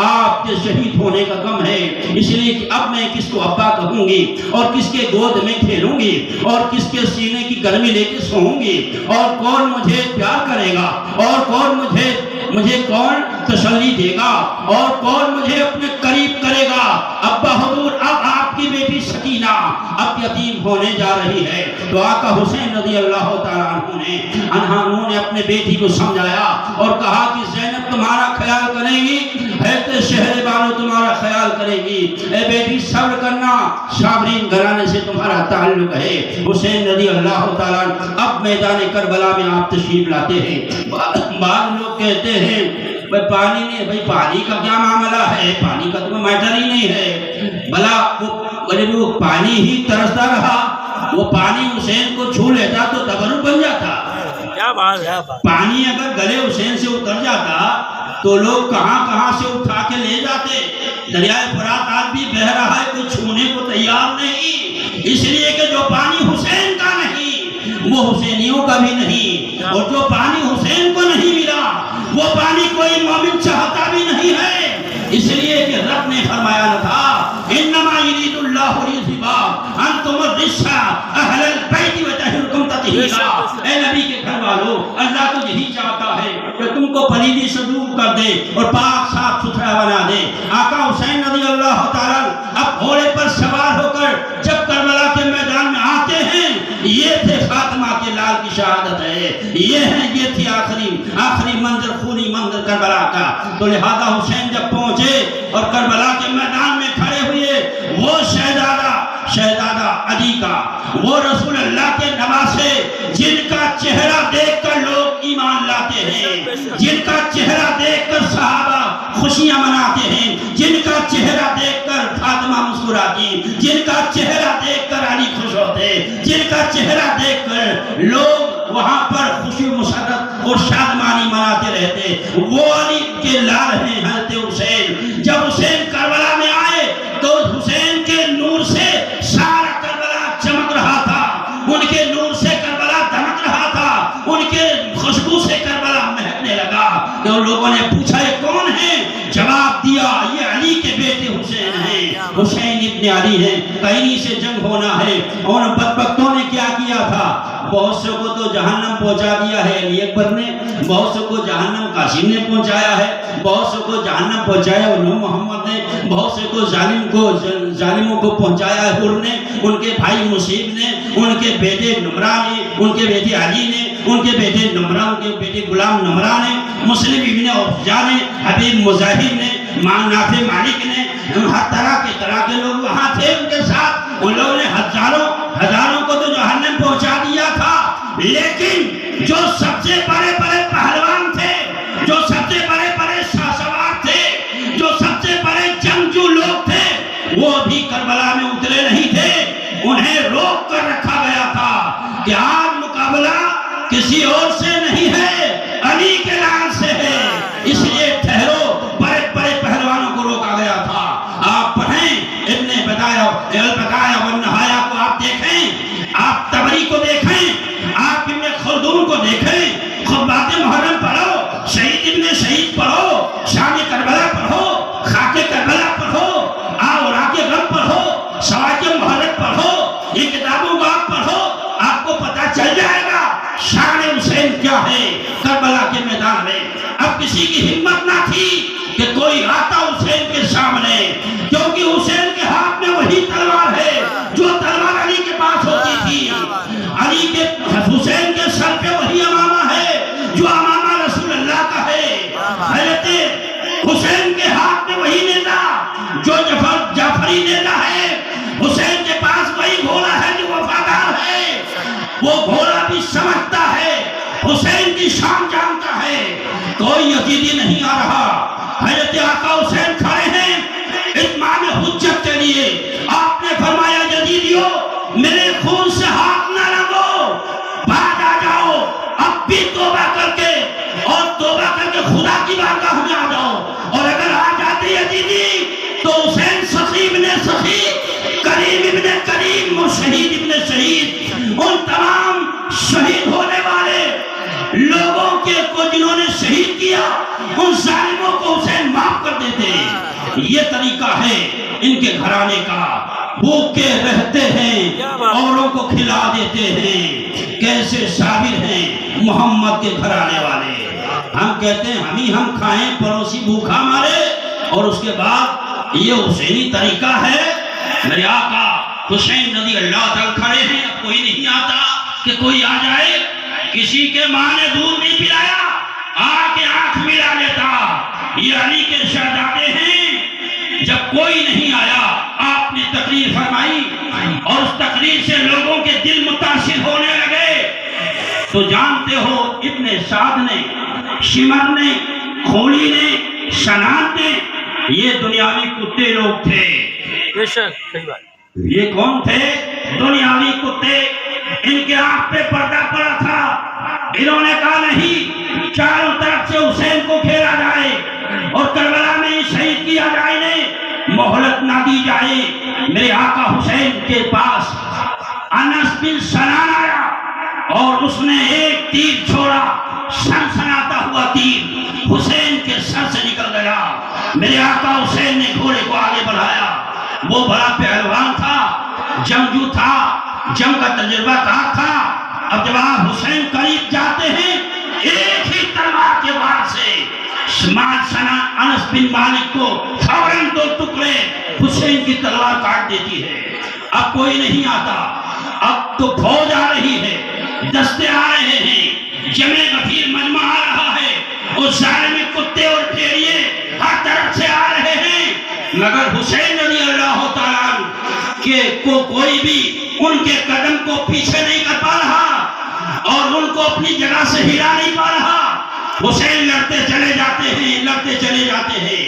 آپ کے شہید ہونے کا غم ہے، اس لیے کہ اب میں کس کو ابا کہوں گی اور کس کے گود میں کھیلوں گی اور کس کے سینے کی گرمی لے کے سوؤں گی اور کون مجھے پیار کرے گا اور کون مجھے مجھے کون تسلی دے گا اور کون مجھے اپنے قریب کرے گا؟ ابا حضور اب آپ کی بیٹی سکینہ اب یتیم ہونے جا رہی ہے، تو آقا حسین رضی اللہ تعالیٰ عنہ نے اپنے بیٹی کو سمجھایا اور کہا کہ زینب تمہارا خیال کرے گی، حضرت شہر بانو تمہارا خیال کرے گی، اے بیٹی صبر کرنا، صابرین گھرانے سے تمہارا تعلق ہے۔ حسین رضی اللہ تعالیٰ اب میدان کربلا میں آپ تشریف لاتے ہیں۔ بعض لوگ کہتے ہیں پانی نہیں، بھئی پانی کا کیا معاملہ ہے، پانی کا تو میٹر ہی نہیں ہے، بھلا وہ پانی ہی ترستا رہا، وہ پانی حسین کو چھو لیتا تو تبرک بن جاتا۔ کیا بات ہے، پانی اگر گلے حسین سے اتر جاتا تو لوگ کہاں کہاں سے اٹھا کے لے جاتے۔ دریائے فرات آج بھی بہہ رہا ہے، کوئی چھونے کو تیار نہیں، اس لیے کہ جو پانی حسین کا نہیں وہ حسینیوں کا بھی نہیں، اور جو پانی حسین کو نہیں ملا وہ پانی کوئی مومن چاہتا بھی نہیں ہے، اس لیے کہ رب نے فرمایا نہ تھا انما یرید اللہ لیذھب عنکم الرجس اہل البیت وطہرکم تطہیرا۔ اے نبی کے گھر والوں، اللہ تو یہی چاہتا ہے کہ تم کو پلیدی سے دور کر دے اور پاک صاف ستھرا بنا دے۔ آقا حسین رضی اللہ تعالیٰ اب گھوڑے پر سوار ہو کر جب کربلا کے میدان میں آتے ہیں، یہ تھے فاطمہ کے لال کی شہادت ہے، یہ تھی آخری منظر، خونی منظر کربلا کا۔ تو لہذا حسین جب پہنچے اور کربلا کے میدان میں کھڑے ہوئے، وہ شہزادہ علی کا، وہ رسول اللہ کے نواسے جن کا چہرہ دیکھ کر لوگ ایمان لاتے ہیں، جن کا چہرہ دیکھ کر صحابہ خوشیاں مناتے ہیں، جن کا چہرہ دیکھ کر فاطمہ مسکراتی، جن کا چہرہ دیکھ کر علی خوش ہوتے، جن کا چہرہ دیکھ کر لوگ وہاں پر خوشی مسرت اور شادمانی مناتے رہتے، وہ علی کے لال ہیں حضرت حسین۔ جب حسین کربلا میں آئے تو حسین کے نور سے سارا کربلا چمک رہا تھا، ان کے نور سے کربلا دمک رہا تھا، ان کے خوشبو سے کربلا مہکنے لگا۔ تو لوگوں نے پوچھا یہ کون ہے؟ جواب دیا یہ علی کے بیٹے حسین ہیں، حسین ابن علی ہیں، کہیں سے جنگ ہونا ہے۔ اور بدبختوں نے کیا کیا تھا؟ بہت سے کو تو جہنم پہنچا دیا ہے علی اکبر نے، بہت سے کو جہنم قاسم نے پہنچایا ہے، بہت سے کو جہنم پہنچایا نور محمد نے، بہت سے کو ظالموں کو پہنچایا ہے حر نے، ان کے بھائی مصیب نے، ان کے بیٹے نمرہ نے، ان کے بیٹے علی نے، ان کے بیٹے نمرہ، ان کے بیٹے غلام نمرہ نے، مسلم ابن افجا نے، حبیب مظاہر نے، نافع مالک نے، ہر طرح کے لوگ وہاں تھے ان کے ساتھ۔ ان لوگوں نے ہزاروں کو تو جہنم پہنچا دیا تھا، لیکن جو سب سے بڑے پہلوان تھے، جو سب سے بڑے شاہسوار تھے، جو سب سے بڑے جنگجو لوگ تھے، وہ بھی کربلا میں اترے نہیں تھے، انہیں روک کر رکھا گیا تھا کہ آج مقابلہ کسی اور سے نہیں ہے، علی کے لال سے ہے، اس لیے ٹھہرو۔ بڑے پہلوانوں کو روکا گیا تھا۔ آپ پڑھیں ابن البدایہ والنہایہ کو، آپ دیکھیں، آپ طبری کو دیکھیں، آپ ابن خلدون کو دیکھیں، خطبات محرم پڑھو، شہید ابن شہید پڑھو، شام کربلا پڑھو، خاک کربلا پڑھو، اوراق غم پڑھو، سواق محرم پڑھو، یہ کتابوں کو آپ پڑھو، آپ کو پتہ چل جائے گا شان حسین کیا ہے کربلا کے میدان میں۔ اب کسی کی ہمت نہ تھی کہ کوئی آتا حسین کے سامنے، کیونکہ حسین کے ہاتھ میں وہی تلوار ہے جو تلوار علی کے پاس ہوتی تھی، علی کے حسین کے سر پہ وہی امامہ ہے جو امامہ رسول اللہ کا ہے، حضرت حسین کے ہاتھ میں وہی نیزہ جو جعفری نیزہ ہے، حسین کے پاس وہی گھوڑا ہے جو وفادار ہے، وہ گھوڑا بھی سمجھتا ہے، حسین کی شان جانتا ہے۔ کوئی یزیدی نہیں آ رہا، حضرت آقا حسین کھڑے ہیں اتمام حجت کے لیے۔ آپ نے فرمایا یزیدیوں میرے خون سے ہاتھ نہ لگو، بعد آ جاؤ، اب بھی توبہ کر کے اور توبہ کر کے خدا کی بارگاہ میں آ جاؤ، اور اگر آ جاتے یزیدی تو حسین سخی ابن سخی، کریم ابن کریم اور شہید ابن شہید، ان تمام شہید ہونے والے لوگوں کو جنہوں نے شہید کیا ان ظالموں کو حسین معاف کر دیتے۔ یہ طریقہ ہے ان کے گھرانے کا، بھوکے رہتے ہیں اوروں کو کھلا دیتے ہیں، کیسے صابر ہیں محمد کے گھرانے والے۔ ہم کہتے ہیں ہم کھائیں پڑوسی بھوکا مارے، اور اس کے بعد یہ حسینی طریقہ ہے؟ میرے آقا حسین رضی اللہ تعالیٰ کھڑے ہیں، اب کوئی نہیں آتا کہ کوئی آ جائے، کسی کے ماں نے دودھ نہیں پلایا آ کے آنکھ ملا لیتا، یہ علی کے شہزادے ہیں۔ جب کوئی نہیں آیا آپ نے تقریر فرمائی، اور اس تقریر سے لوگوں کے دل متاثر ہونے لگے، تو جانتے ہو ابن سعد نے، شمر نے، خولی نے، شنان نے، یہ دنیاوی کتے لوگ تھے۔ بے شک صحیح بات۔ یہ کون تھے؟ دنیاوی کتے۔ ان کے آنکھ پہ پردہ پڑا تھا، انہوں نے کہا نہیں، چاروں طرف سے حسین کو گھیرا جائے اور کربلا میں شہید کیا جائے، انہیں مہلت نہ دی جائے۔ میرے آقا حسین کے پاس انس بن سنان آیا اور اس نے ایک تیر چھوڑا، سنسناتا ہوا تیر حسین کے سر سے نکل گیا۔ میرے آقا حسین نے گھوڑے کو آگے بڑھایا، وہ بڑا پہلوان تھا، جنگجو تھا، جنگ کا تجربہ کار تھا۔ اب جب آپ حسین قریب جاتے ہیں، ایک ہی تلوار کے وار سے انس بن مالک کو فوراً 2 ٹکڑے حسین کی تلوار کاٹ دیتی ہے۔ اب کوئی نہیں آتا، اب تو فوج آ رہی ہے، دستے آ رہے ہیں، جمع غفیر مجمع آ رہا ہے، اور ظالم کتے اور بھیڑیے ہر طرف سے آ رہے ہیں، مگر حسین رضی اللہ تعالیٰ کہ کوئی بھی ان کے قدم کو پیچھے نہیں کر پا رہا اور ان کو اپنی جگہ سے ہلا نہیں پا رہا۔ حسین لڑتے چلے جاتے ہیں، لڑتے چلے جاتے ہیں۔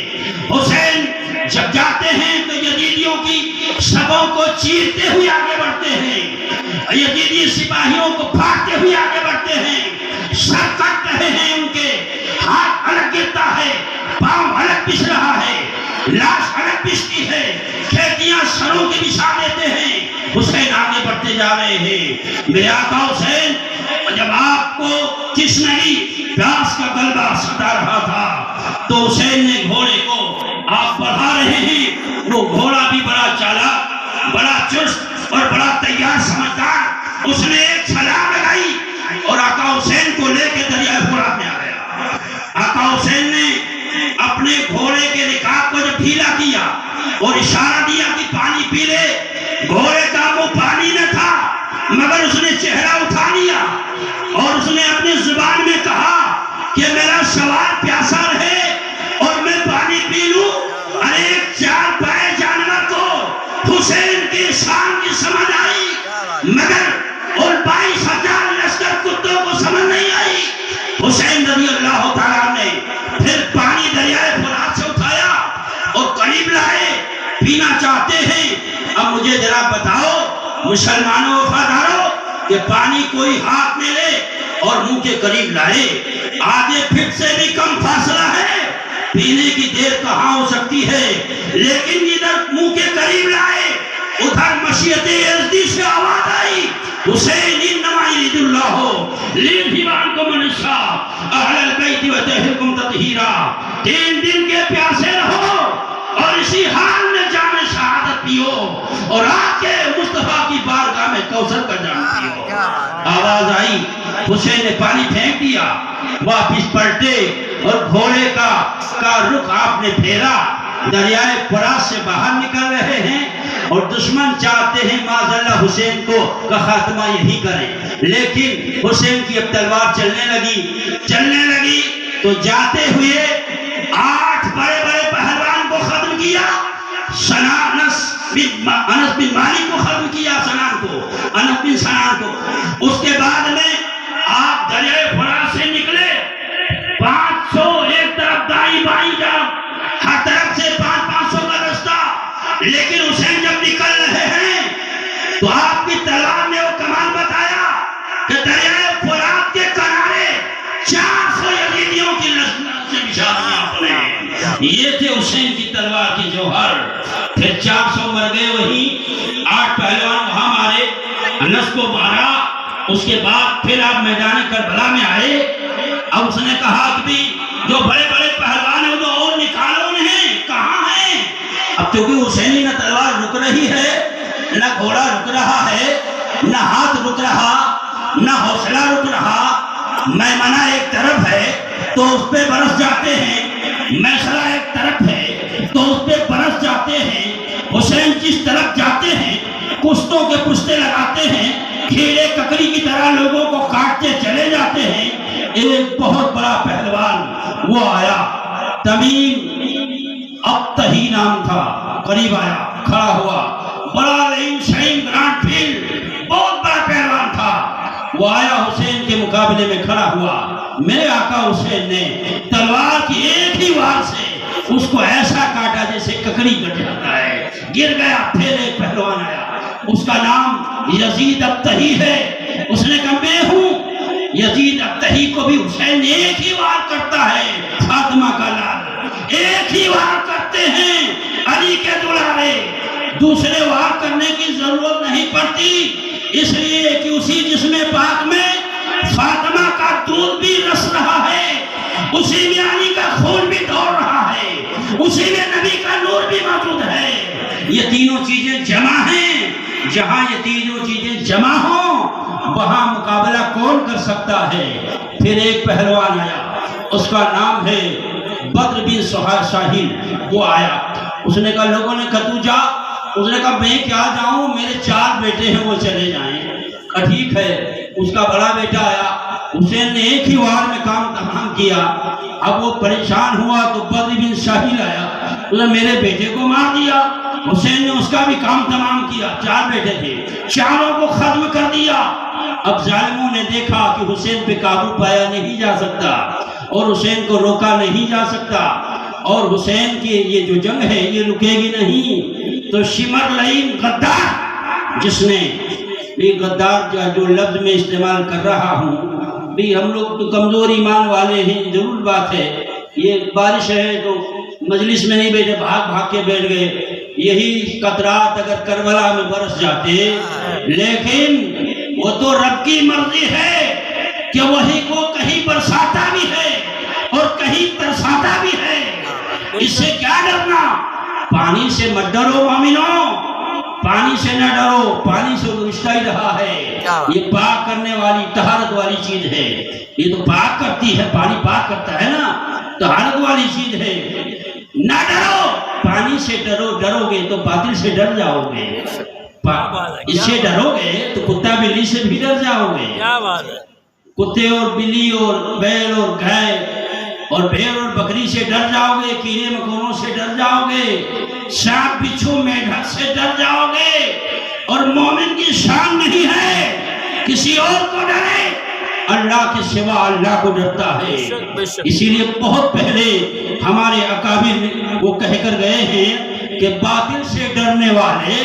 حسین جب جاتے ہیں تو یزیدیوں کی صفوں کو چیرتے ہوئے آگے بڑھتے ہیں، یزیدی سپاہیوں کو پھاڑتے ہوئے آگے بڑھتے ہیں، سر کٹ رہے ہیں، ان کے ہاتھ الگ گرتا ہے، پاؤں الگ پس رہا ہے، لاش الگ پستی ہے، کھیتیاں سروں کی بچھا دیتے ہیں۔ حسین آگے بڑھتے جا رہے ہیں۔ میرے آقا حسین جب آپ کو تشنگی پیاس کا غلبہ ستا رہا تھا تو حسین نے گھوڑے کو آپ بڑھا رہے ہیں، وہ گھوڑا بھی بڑا چالاک، بڑا چست اور بڑا تیار سمجھدار، اس نے ایک چھلانگ لگائی اور آقا حسین کو لے کے دریائے فرات میں آ گیا۔ آقا حسین نے اپنے گھوڑے کے رکاب کو جب ڈھیلا کیا اور اشارہ دیا کہ پانی پی لے، گھوڑے کا منہ پانی میں تھا مگر اس نے چہرہ اٹھا لیا اور اس نے اپنی زبان میں کہا کہ میرا سوار پیاسا رہے اور میں پانی پی لوں۔ ارے ایک 4 پائے جانور کو حسین کی شان کی سمجھ آئی مگر ان 22,000 لشکر کتوں کو سمجھ نہیں آئی۔ حسین رضی اللہ تعالیٰ نے پھر پانی دریائے فرات سے اٹھایا اور قریب لائے، پینا چاہتے ہیں۔ اب مجھے ذرا بتاؤ مسلمانوں وفاداروں کہ پانی کوئی ہاتھ میں لے اور منہ کے قریب لائے، آدھے فٹ سے بھی کم فاصلہ ہے، پینے کی دیر کہاں ہو سکتی ہے، لیکن ادھر منہ کے قریب لائے، ادھر مشیت یزدی سے آواز آئی، حسین انما یرید اللہ لیذہبعنکم الرجس اہل البیت ویطہرکم تطہیرا۔ 3 دن کے پیاسے رہو اور اسی حال میں جام شہادت پیو اور آ کے مصطفیٰ کی بارگاہ میں کوثر کا جام پیو۔ آواز آئی، حسین نے پانی پھینک دیا، واپس پلٹے اور گھوڑے کا رخ آپ نے پھیرا، دریائے فرات سے باہر نکل رہے ہیں اور دشمن چاہتے ہیں معاذ اللہ حسین کو کا خاتمہ یہی کریں، لیکن حسین کی اب تلوار چلنے لگی تو جاتے ہوئے 8 بڑے بڑے پہلوان کو ختم کیا، انس بن مالک کو ختم کیا، انس بن سنان کو۔ اس کے بعد میں آپ دریائے فرات سے نکلے، 500 ایک طرف دائیں بائیں جانب، ہر طرف سے 500 کا رستہ، لیکن حسین جب نکل رہے ہیں تو آپ کی تلوار نے وہ کمال بتایا کہ دریائے فرات کے کنارے 400 یزیدیوں کی لشکر سے بچھا دیا آپ نے۔ یہ تھے حسین کی تلوار کی جوہر۔ پھر 400 مر گئے، وہی 8 پہلوان وہاں مارے، انس کو مارا۔ اس کے بعد پھر آپ میدان کربلا میں آئے، اب اس نے کہا کہ بھی جو بڑے بڑے پہلوان ہیں وہ تو اور نکالو انہیں، کہاں ہیں؟ اب چونکہ حسینی نہ تلوار رک رہی ہے، نہ گھوڑا رک رہا ہے، نہ ہاتھ رک رہا، نہ حوصلہ رک رہا، میمنہ ایک طرف ہے تو اس پہ برس جاتے ہیں، میسرہ ایک طرف ہے تو اس پہ برس جاتے ہیں، حسین جس طرف جاتے ہیں کشتوں کے پشتے لگاتے ہیں، کھیڑے ککڑی کی طرح لوگوں کو کاٹتے چلے جاتے ہیں۔ ایک بہت بڑا پہلوان وہ آیا، تمیم ابتہی نام تھا، قریب آیا، کھڑا ہوا، بڑا لئیم شہیم گرانڈ فیلڈ، بہت بڑا پہلوان تھا۔ وہ آیا، حسین کے مقابلے میں کھڑا ہوا۔ میرے آقا حسین نے تلوار کی ایک ہی وار سے اس کو ایسا کاٹا جیسے ککڑی کٹ جاتا ہے، گر گیا۔ پھر ایک پہلوان آیا، اس کا نام یزید ابتہی ہے۔ اس نے کہا میں ہوں۔ یزید ابتہی کو بھی حسین ایک ہی وار کرتا ہے، فاطمہ کا لال ایک ہی وار کرتے ہیں، علی کے دلارے، دوسرے وار کرنے کی ضرورت نہیں پڑتی، اس لیے کہ اسی جسم پاک میں فاطمہ کا دودھ بھی رس رہا ہے، اسی میں علی کا خون بھی دوڑ رہا ہے، اسی میں نبی کا نور بھی موجود ہے۔ یہ تینوں چیزیں جمع ہیں، جہاں یہ تینوں چیزیں جمع ہوں وہاں مقابلہ کون کر سکتا ہے؟ پھر ایک پہلوان آیا، اس کا نام ہے بدر بن سہیل۔ وہ آیا، اس نے کہا لوگوں نے کہا تو جا، اس نے کہا میں کیا جاؤں، میرے 4 بیٹے ہیں وہ چلے جائیں۔ ٹھیک ہے، اس کا بڑا بیٹا آیا، حسین نے ایک ہی وار میں کام تمام کیا۔ اب وہ پریشان ہوا تو بدر بن سہیل آیا، اس نے میرے بیٹے کو مار دیا۔ حسین نے اس کا بھی کام تمام کیا، 4 بیٹے تھے، چاروں کو ختم کر دیا۔ اب ظالموں نے دیکھا کہ حسین پہ قابو پایا نہیں جا سکتا اور حسین کو روکا نہیں جا سکتا اور حسین کی یہ جو جنگ ہے یہ رکے گی نہیں، تو شمر لعین غدار، جس نے یہ غدار جو لفظ میں استعمال کر رہا ہوں، بھی ہم لوگ تو کمزور ایمان والے ہیں، ضرور بات ہے، یہ بارش ہے تو مجلس میں نہیں بیٹھے، بھاگ بھاگ کے بیٹھ گئے۔ یہی قطرات اگر کربلا میں برس جاتے، لیکن وہ تو رب کی مرضی ہے کہ وہی کو کہیں برساتا بھی ہے اور کہیں ترساتا بھی ہے۔ اس سے کیا ڈرنا؟ پانی سے مت ڈرو مومنوں، پانی سے نہ ڈرو، پانی سے رشتہ ہی رہا ہے، یہ پاک کرنے والی طہارت والی چیز ہے، یہ تو پاک کرتی ہے، پانی پاک کرتا ہے نا، طہارت والی چیز ہے۔ نہ ڈرو، پانی سے ڈرو، ڈرو گے تو باطل سے ڈر جاؤ گے، اس سے ڈرو گے تو کتا بلی سے بھی ڈر جاؤ گے۔ کتے اور بلی اور بیل اور گائے اور بھیڑ اور بکری سے ڈر جاؤ گے، کیڑے مکوڑوں سے ڈر جاؤ گے، سانپ بچھو میڈک سے ڈر جاؤ گے۔ اور مومن کی شان نہیں ہے کسی اور کو ڈرے، اللہ کے سوا اللہ کو ڈرتا ہے۔ اسی لیے بہت پہلے ہمارے اکابر وہ کہہ کر گئے ہیں کہ باطل سے ڈرنے والے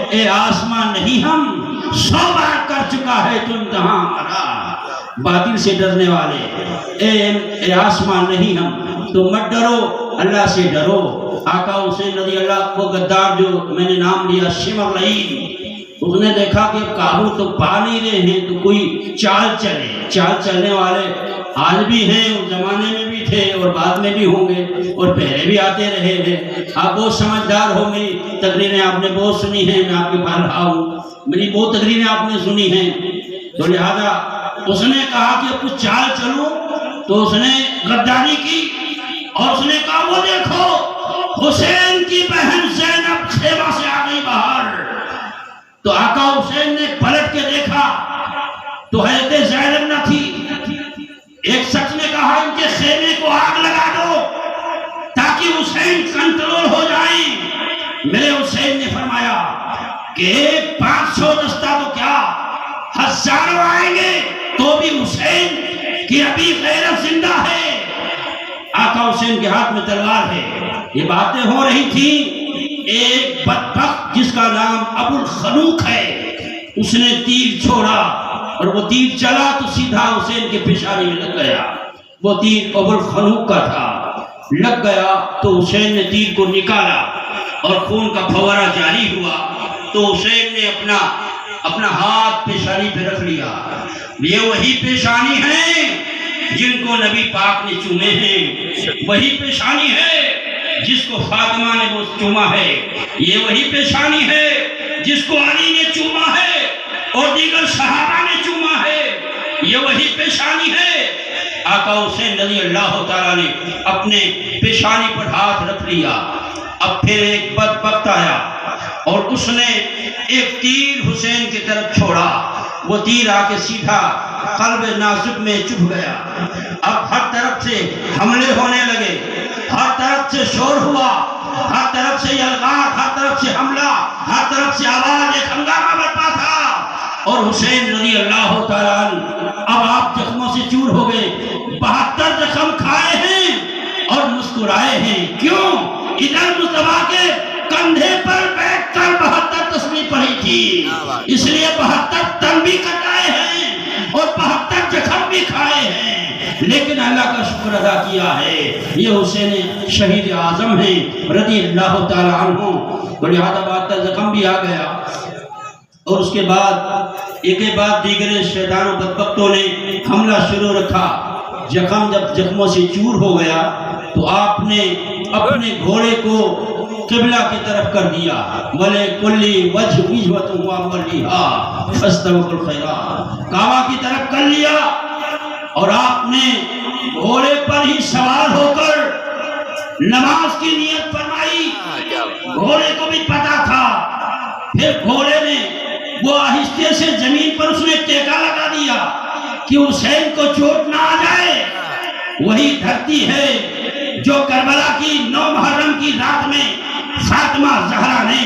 اے آسمان نہیں، ہم 100 بار کر چکا ہے تو امتحان ہمارا۔ باطل سے ڈرنے والے اے آسمان نہیں، ہم تو مت ڈرو، اللہ سے ڈرو۔ آقا حسین رضی اللہ کو غدار جو میں نے نام لیا شمر لعین، اس نے دیکھا کہ قابو تو پا نہیں رہے ہیں تو کوئی چال چلے۔ چال چلنے والے آج بھی ہیں، اس زمانے میں بھی تھے اور بعد میں بھی ہوں گے اور پہلے بھی آتے رہے ہیں۔ آپ بہت سمجھدار ہو، میری تقریریں آپ نے بہت سنی ہیں، میں آپ کے پاس رہا ہوں، میری بہت تقریریں آپ نے سنی ہیں، تو لہذا اس نے کہا کہ کچھ چال چلو، تو اس نے غداری کی اور اس نے کہا وہ دیکھو حسین کی بہن زینب خیمہ سے آ گئی باہر۔ تو آقا حسین نے پلٹ کے دیکھا تو حضرت زینب نہ تھی۔ ایک شخص نے کہا ان کے خیمے کو آگ لگا دو تاکہ حسین کنٹرول ہو جائیں۔ میرے حسین نے فرمایا کہ 500 دستہ تو کیا 1000 آئیں گے تو بھی حسین کی ابھی غیرت زندہ ہے۔ آقا حسین کے ہاتھ میں تلوار ہے۔ یہ باتیں ہو رہی تھیں، ایک بدبخت جس کا نام ابو الخنوق ہے، اس نے تیر چھوڑا اور وہ تیر چلا تو سیدھا حسین کے پیشانی میں لگ گیا۔ وہ تیر ابو الخنوق کا تھا، لگ گیا تو حسین نے تیر کو نکالا اور خون کا پھوارہ جاری ہوا تو حسین نے اپنا ہاتھ پیشانی پہ رکھ لیا۔ یہ وہی پیشانی ہیں جن کو نبی پاک نے چومے ہیں، وہی پیشانی ہے جس کو فاطمہ نے وہ چوما ہے، یہ وہی پیشانی ہے جس کو علی نے چوما ہے اور دیگر صحابہ نے چوما ہے۔ یہ وہی پیشانی ہے۔ آقا حسین رضی اللہ تعالیٰ نے اپنے پیشانی پر ہاتھ رکھ لیا۔ اب پھر ایک بدبخت آیا اور اس نے ایک تیر حسین کی طرف چھوڑا، وہ تیر آ کے سیدھا قلب نازک میں چبھ گیا۔ اب ہر طرف سے حملے ہونے لگے، ہر طرف سے شور ہوا، ہر طرف سے یلغار، ہر طرف سے حملہ، ہر طرف سے آواز، ایک ہنگامہ برپا تھا۔ اور حسین رضی اللہ تعالیٰ عنہ اب آپ زخموں سے چور ہو گئے، 72 زخم کھائے ہیں اور مسکرائے ہیں۔ کیوں؟ ادھر مصطفیٰ کے کندھے پر بیٹھ کر 72 تسبیح پڑھی تھی، اس لیے 72 تن بھی کٹائے ہیں اور 72 زخم بھی کھائے ہیں، لیکن اللہ کا شکر ادا کیا ہے۔ یہ حسین شہید اعظم ہیں رضی اللہ تعالیٰ عنہ، تو لہذا 72 زخم بھی آ گیا۔ اور اس کے بعد ایک کے بعد دیگر شیطان و بدبختوں نے حملہ شروع رکھا۔ زخم جب زخموں سے چور ہو گیا تو آپ نے اپنے گھوڑے کو قبلہ کی طرف کر دیا، وَلَے كُلِّ وَجْهُ وِجْوَةٌ وَأَوَّلِّهَا فَاسْتَبِقُوا الْخَيْرَاتِ، کعبہ کی طرف کر لیا اور آپ نے گھوڑے پر ہی سوار ہو کر نماز کی نیت فرمائی۔ گھوڑے کو بھی پتا تھا، پھر گھوڑے نے وہ آہستہ سے زمین پر اس نے ٹیکا لگا دیا کہ حسین کو چوٹ نہ آ جائے۔ وہی دھرتی ہے جو کربلا کی 9 محرم کی رات میں فاطمہ زہرا نے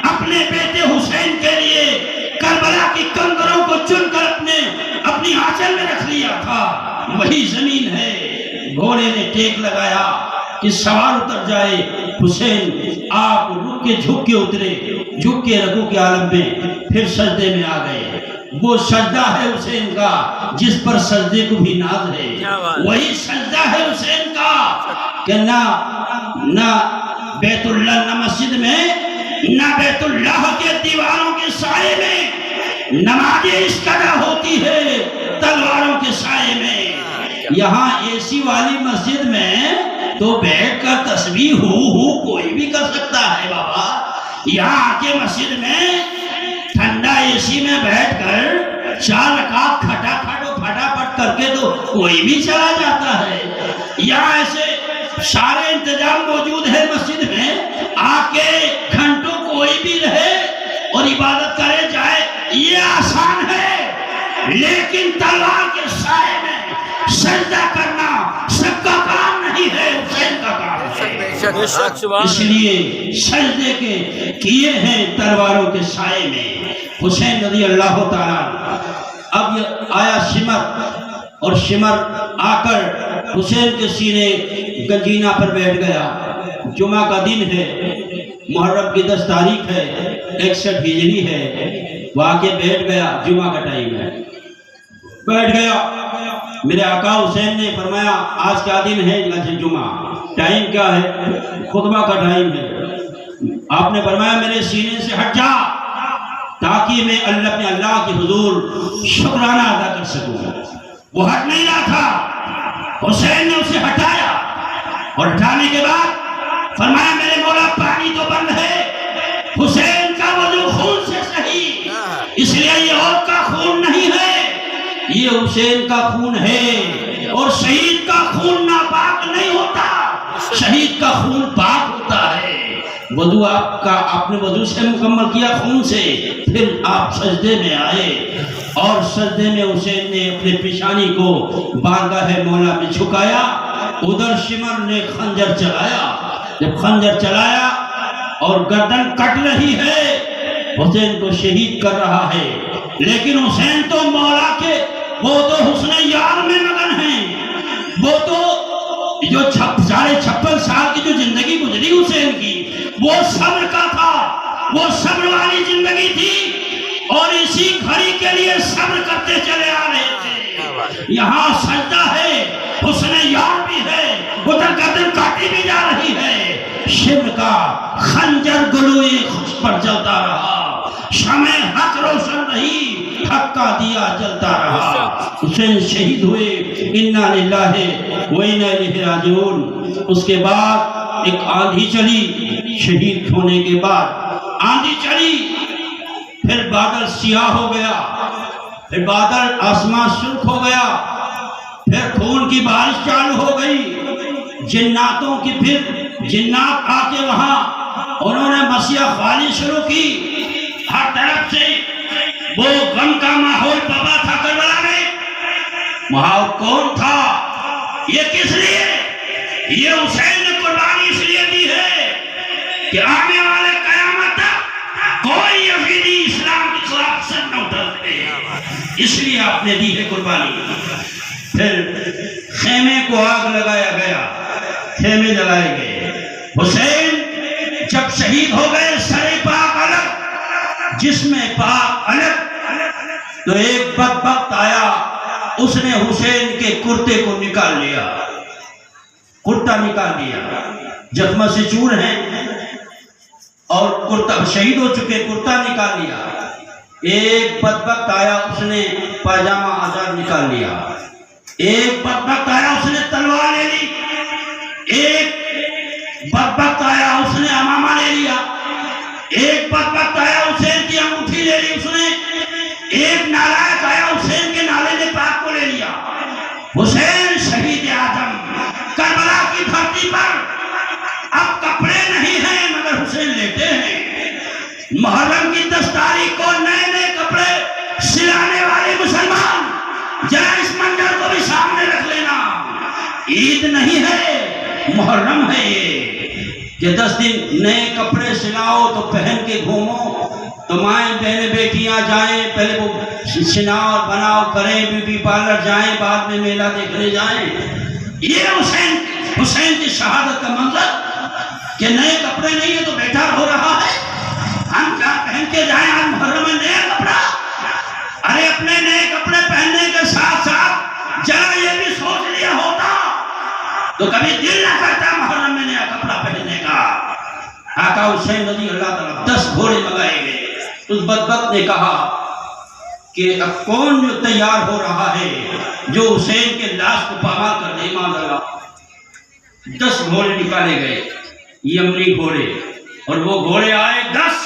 اپنے بیٹے حسین کے لیے کربلا کی کنکروں کو چن کر اپنی آنچل میں رکھ لیا تھا۔ وہی زمین ہے۔ گھوڑے نے ٹیک لگایا کہ سوار اتر جائے۔ حسین آپ رک کے جھک کے اترے، جھک کے رکوع کے عالم میں، پھر سجدے میں آ گئے۔ وہ سجدہ ہے حسین کا جس پر سجدے کو بھی ناز ہے، وہی سجدہ ہے حسین کا کہ نہ بیت اللہ، نہ مسجد میں، نہ بیت اللہ کے دیواروں کے سائے میں نماز عشق ادا ہوتی ہے تلواروں کے سائے میں۔ یہاں اے سی والی مسجد میں تو بیٹھ کر تسبیح ہو کوئی بھی کر سکتا ہے بابا۔ یہاں آ کے مسجد میں ٹھنڈا اے سی میں بیٹھ کر 4 رکعت کھٹا کھٹ و پھٹافٹ کر کے تو کوئی بھی چلا جاتا ہے۔ یہاں ایسے سارے انتظام موجود ہے مسجد میں، آ کے گھنٹوں کوئی بھی رہے اور عبادت کرے جائے، یہ آسان ہے، لیکن تلوار کے سائے میں سجدہ کرنا سب کا کام نہیں ہے، حسین کا کام ہے۔ اس لیے سجدے کے کیے ہیں تلواروں کے سائے میں حسین رضی اللہ تعالیٰ۔ اب یہ آیا شمر، اور شمر آ کر حسین کے سینے گنجینہ پر بیٹھ گیا۔ جمعہ کا دن ہے، محرم کی 10 تاریخ ہے، 61 ہجری ہے۔ وہ آ کے بیٹھ گیا، جمعہ کا ٹائم ہے، بیٹھ گیا۔ میرے آقا حسین نے فرمایا آج کیا دن ہے؟ جمعہ۔ ٹائم کیا ہے؟ خطبہ کا ٹائم ہے۔ آپ نے فرمایا میرے سینے سے ہٹ جا تاکہ میں اپنے اللہ کے حضور شکرانہ ادا کر سکوں۔ وہ ہٹ نہیں رہا تھا، حسین نے اسے ہٹایا، اور ہٹانے کے بعد فرمایا میرے مولا پانی تو بند ہے، حسین کا وضو خون سے صحیح، اس لیے یہ اور کا خون نہیں ہے، یہ حسین کا خون ہے، اور شہید کا خون ناپاک نہیں ہوتا، شہید کا خون پاک ہوتا ہے۔ وضو آپ نے وضو سے مکمل کیا خون سے، پھر آپ سجدے میں آئے، اور سجدے میں حسین نے اپنے پیشانی کو بارگاہ مولا میں جھکایا۔ ادھر شمر نے خنجر چلایا، جب خنجر چلایا اور گردن کٹ رہی ہے، حسین کو شہید کر رہا ہے، لیکن حسین تو مولا کے، وہ تو حسن یار میں مگن ہیں، وہ تو جو 56 سال کی جو زندگی گزری حسین کی، وہ صبر کا تھا، وہ صبر والی زندگی تھی، اور اسی گھڑی کے لیے صبر کرتے چلے آ رہے تھے۔ یہاں سجدہ ہے، حسن یار بھی ہے، ادھر گردن کاٹی بھی جا رہی ہے، شمر کا خنجر گلوئی خوش پر جلتا رہا، شمع حق روشن رہی، حق کا دیا جلتا رہا۔ حسین شہید ہوئے، انا للہ و انا الیہ راجعون۔ اس کے بعد ایک آندھی چلی، شہید ہونے کے بعد آندھی چلی، پھر بادل سیاہ ہو گیا، پھر بادل آسمان سرخ ہو گیا، پھر خون کی بارش چالو ہو گئی، جناتوں کی پھر جنات آ کے وہاں انہوں نے مسیح خوالی شروع کی، ہر طرف سے وہ غم کا ماحول پبا تھا کربلا میں۔ وہاں کون تھا؟ یہ کس لیے؟ یہ حسین نے قربانی اس لیے دی ہے کہ آنے والے قیامت تک کوئی یزیدی اسلام کے خلاف سر نہ اٹھا سکے، اس لیے آپ نے دی ہے قربانی۔ پھر خیمے کو آگ لگایا گیا، خیمے جلائے گئے۔ حسین جب شہید ہو گئے، سر پاک الگ جسم پاک الگ، تو ایک بدبخت آیا، اس نے حسین کے کرتے کو نکال لیا، کرتا نکال لیا، زخم سے چور ہیں اور کرتا شہید ہو چکے، کرتا نکال لیا۔ ایک بدبخت آیا، اس نے پاجامہ آزاد نکال لیا۔ ایک بدبخت آیا، اس نے تلوار لے لی۔ ایک بدبخت آیا، اس نے امامہ لے لیا۔ ایک بدبخت آیا، حسین کی انگوٹھی لے لی اس نے۔ ایک نالائق آیا، حسین کے نالے پاک کو لے لیا۔ حسین شہید اعظم کربلا کی دھرتی پر اب کپڑے نہیں ہیں مگر حسین لیتے ہیں۔ محرم کی 10 تاریخ کو نئے نئے کپڑے سلانے والے مسلمان ذرا اس منظر کو بھی سامنے رکھ لینا۔ عید نہیں ہے، محرم ہے یہ، کہ 10 دن نئے کپڑے سلاؤ تو پہن کے گھومو، تو مائیں بہنیں بیٹیاں جائیں، پہلے وہ سلاؤ بناؤ کریں، بیوٹی پارلر جائیں، بعد میں میلہ دیکھنے جائیں۔ یہ حسین کی شہادت کا منظر کہ نئے کپڑے نہیں ہے تو بیٹھا ہو رہا ہے، ہم کیا پہن کے جائیں آج محرم میں نیا کپڑا؟ ارے اپنے نئے کپڑے پہننے کے ساتھ ساتھ ذرا یہ بھی سوچ لیا ہوتا تو کبھی دل نہ کرتا محرم میں نیا کپڑا پہننے کا۔ آقا حسین رضی اللہ تعالیٰ 10 گھوڑے منگائے گئے۔ اس بدبخت نے کہا کہ اب کون جو تیار ہو رہا ہے جو حسین کے لاش کو پامال کر دے؟ ایمان اللہ 10 گھوڑے نکالے گئے، یمنی گھوڑے، اور وہ گھوڑے آئے 10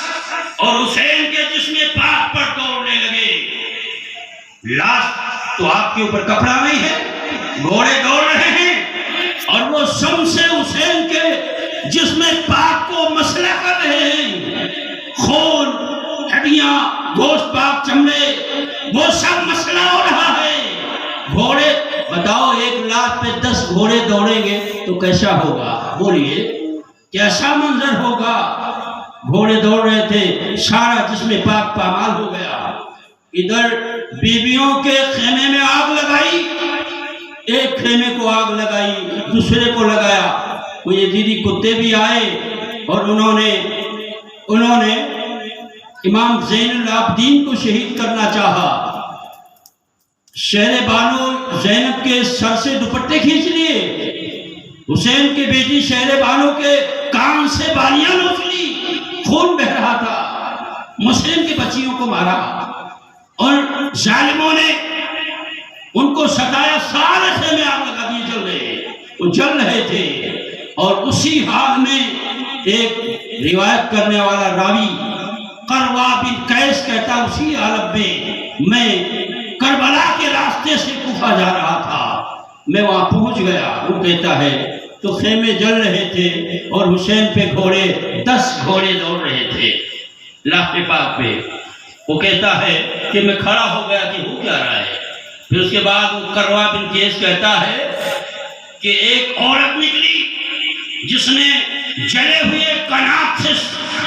اور حسین کے جسم پاک پر دوڑنے لگے۔ لاش تو آپ کے اوپر کپڑا نہیں ہے، گھوڑے دوڑ رہے ہیں اور وہ سم سے حسین کے جسم پاک کو مسئلہ کر رہے ہیں۔ خون، ہڈیاں، گوشت پاک، چمڑے، وہ سب مسئلہ ہو رہا ہے۔ گھوڑے بتاؤ، ایک لاکھ پہ 10 گھوڑے دوڑیں گے تو کیسا ہوگا؟ بولیے کیسا منظر ہوگا؟ گھوڑے دوڑ رہے تھے، سارا جسم پاک پامال ہو گیا۔ ادھر بیویوں کے خیمے میں آگ لگائی، ایک خیمے کو آگ لگائی، دوسرے کو لگایا۔ وہ یزیدی کتے بھی آئے اور انہوں نے امام زین العابدین کو شہید کرنا چاہا۔ شہر بانو زینب کے سر سے دوپٹے کھینچ لیے، حسین کے بیٹی شہر بانو کے کان سے بالیاں نوچ لی، خون بہ رہا تھا، مسلم کی بچیوں کو مارا اور ظالموں نے ان کو ستایا۔ سارے خیمے آگ لگا دیے، جل رہے، وہ جل رہے تھے۔ اور اسی حال میں ایک روایت کرنے والا راوی قروا بن قیس کہتا، اسی حالت میں کربلا کے راستے سے کوفہ جا رہا تھا، میں وہاں پہنچ گیا۔ وہ کہتا ہے تو خیمے جل رہے تھے اور حسین پہ گھوڑے 10 گھوڑے دوڑ رہے تھے لاہ پاک پہ۔ وہ کہتا ہے کہ میں کھڑا ہو گیا کہ ہو کیا رہا ہے۔ پھر اس کے بعد وہ قروا بن قیس کہتا ہے کہ ایک عورت نکلی جس نے جلے ہوئے کنات سے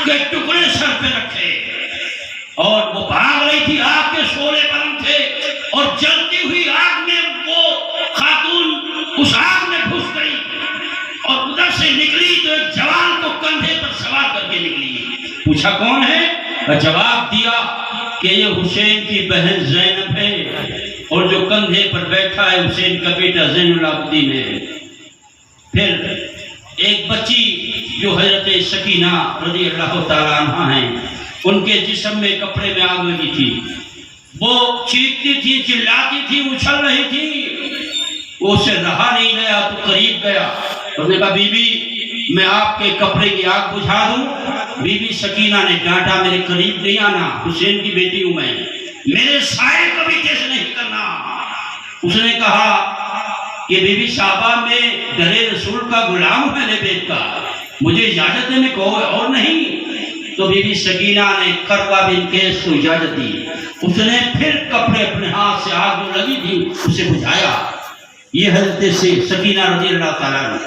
کے ٹکڑے سر پہ رکھے اور وہ بھاگ رہی تھی، آگ کے شعلے بلند تھے اور جلتی ہوئی آگ میں وہ خاتون اس آگ میں گھس گئی اور ادھر سے نکلی تو ایک جوان کو کندھے پر سوار کر کے نکلی۔ پوچھا کون ہے؟ جواب دیا کہ یہ حسین کی بہن زینب ہے اور جو کندھے پر بیٹھا ہے حسین کا بیٹا زین العابدین ہے۔ پھر ایک بچی جو حضرت سکینہ رضی اللہ تعالیٰ عنہ ہیں، ان کے جسم میں کپڑے میں آگ لگی تھی، وہ چیختی تھی، چلاتی تھی، اچھل رہی تھی، وہ اسے رہا نہیں گیا تو قریب گیا۔ اس نے کہا بی بی میں آپ کے کپڑے کی آگ بجھا دوں؟ بی بی سکینہ نے ڈانٹا میرے قریب نہیں آنا، حسین کی بیٹی ہوں میں، میرے سائے کو بھی ٹیسٹ نہیں کرنا۔ اس نے کہا کہ بی بی صاحبہ میں در رسول کا غلام ہے لبیک کا، مجھے اجازت دینے کوئی اور نہیں۔ تو بی بی سکینہ نے قربہ بن قیس کو اجازت دی۔ اس نے پھر کپڑے اپنے ہاتھ سے آگ جو لگی تھی اسے بجھایا۔ یہ حضرت سے سکینہ رضی اللہ تعالیٰ نے،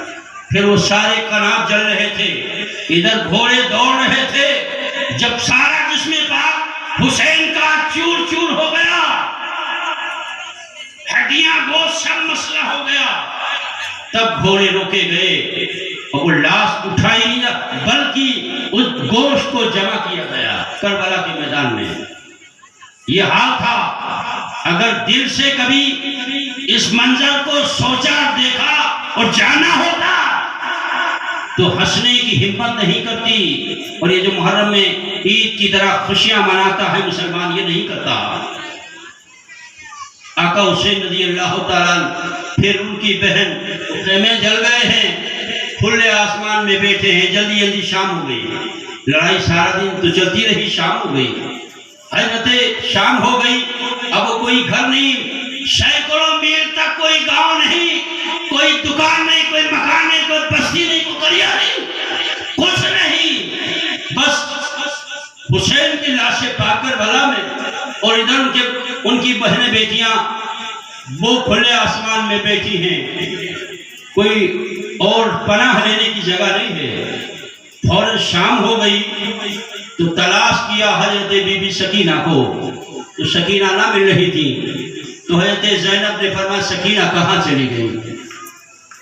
پھر وہ سارے کناب جل رہے تھے، ادھر گھوڑے دوڑ رہے تھے۔ جب سارا جسم پاک حسین کا چور چور ہو گیا، ہڈیاں گوشت سب مسئلہ ہو گیا، تب گھوڑے روکے گئے اور وہ لاش اٹھائی نہیں جا بلکہ اس گوشت کو جمع کیا گیا کربلا کے میدان میں۔ یہ حال تھا۔ اگر دل سے کبھی اس منظر کو سوچا دیکھا اور جانا ہوتا تو ہنسنے کی ہمت نہیں کرتی۔ اور یہ جو محرم میں عید کی طرح خوشیاں مناتا ہے مسلمان، یہ نہیں کرتا۔ آقا حسین رضی اللہ تعالیٰ پھر ان کی بہن خیمے جل گئے ہیں، کھلے آسمان میں بیٹھے ہیں، جلدی جلدی شام ہو گئی۔ لڑائی سارا دن تو چلتی رہی، شام ہو گئی۔ حضرت شام ہو گئی، اب کوئی گھر نہیں، سینکڑوں میل تک کوئی گاؤں نہیں، کوئی دکان نہیں، کوئی مکان نہیں، کوئی بستی نہیں، کوئی قریہ نہیں، کچھ نہیں۔ بس حسین کی لاشیں پا کربلا میں، اور ادھر ان کی بہنیں بیٹیاں وہ کھلے آسمان میں بیٹھی ہیں، کوئی اور پناہ لینے کی جگہ نہیں ہے۔ فوراً شام ہو گئی تو تلاش کیا حضرت بی بی سکینہ کو، تو سکینہ نہ مل رہی تھی۔ تو حضرت زینب نے فرمایا سکینہ کہاں چلی گئی؟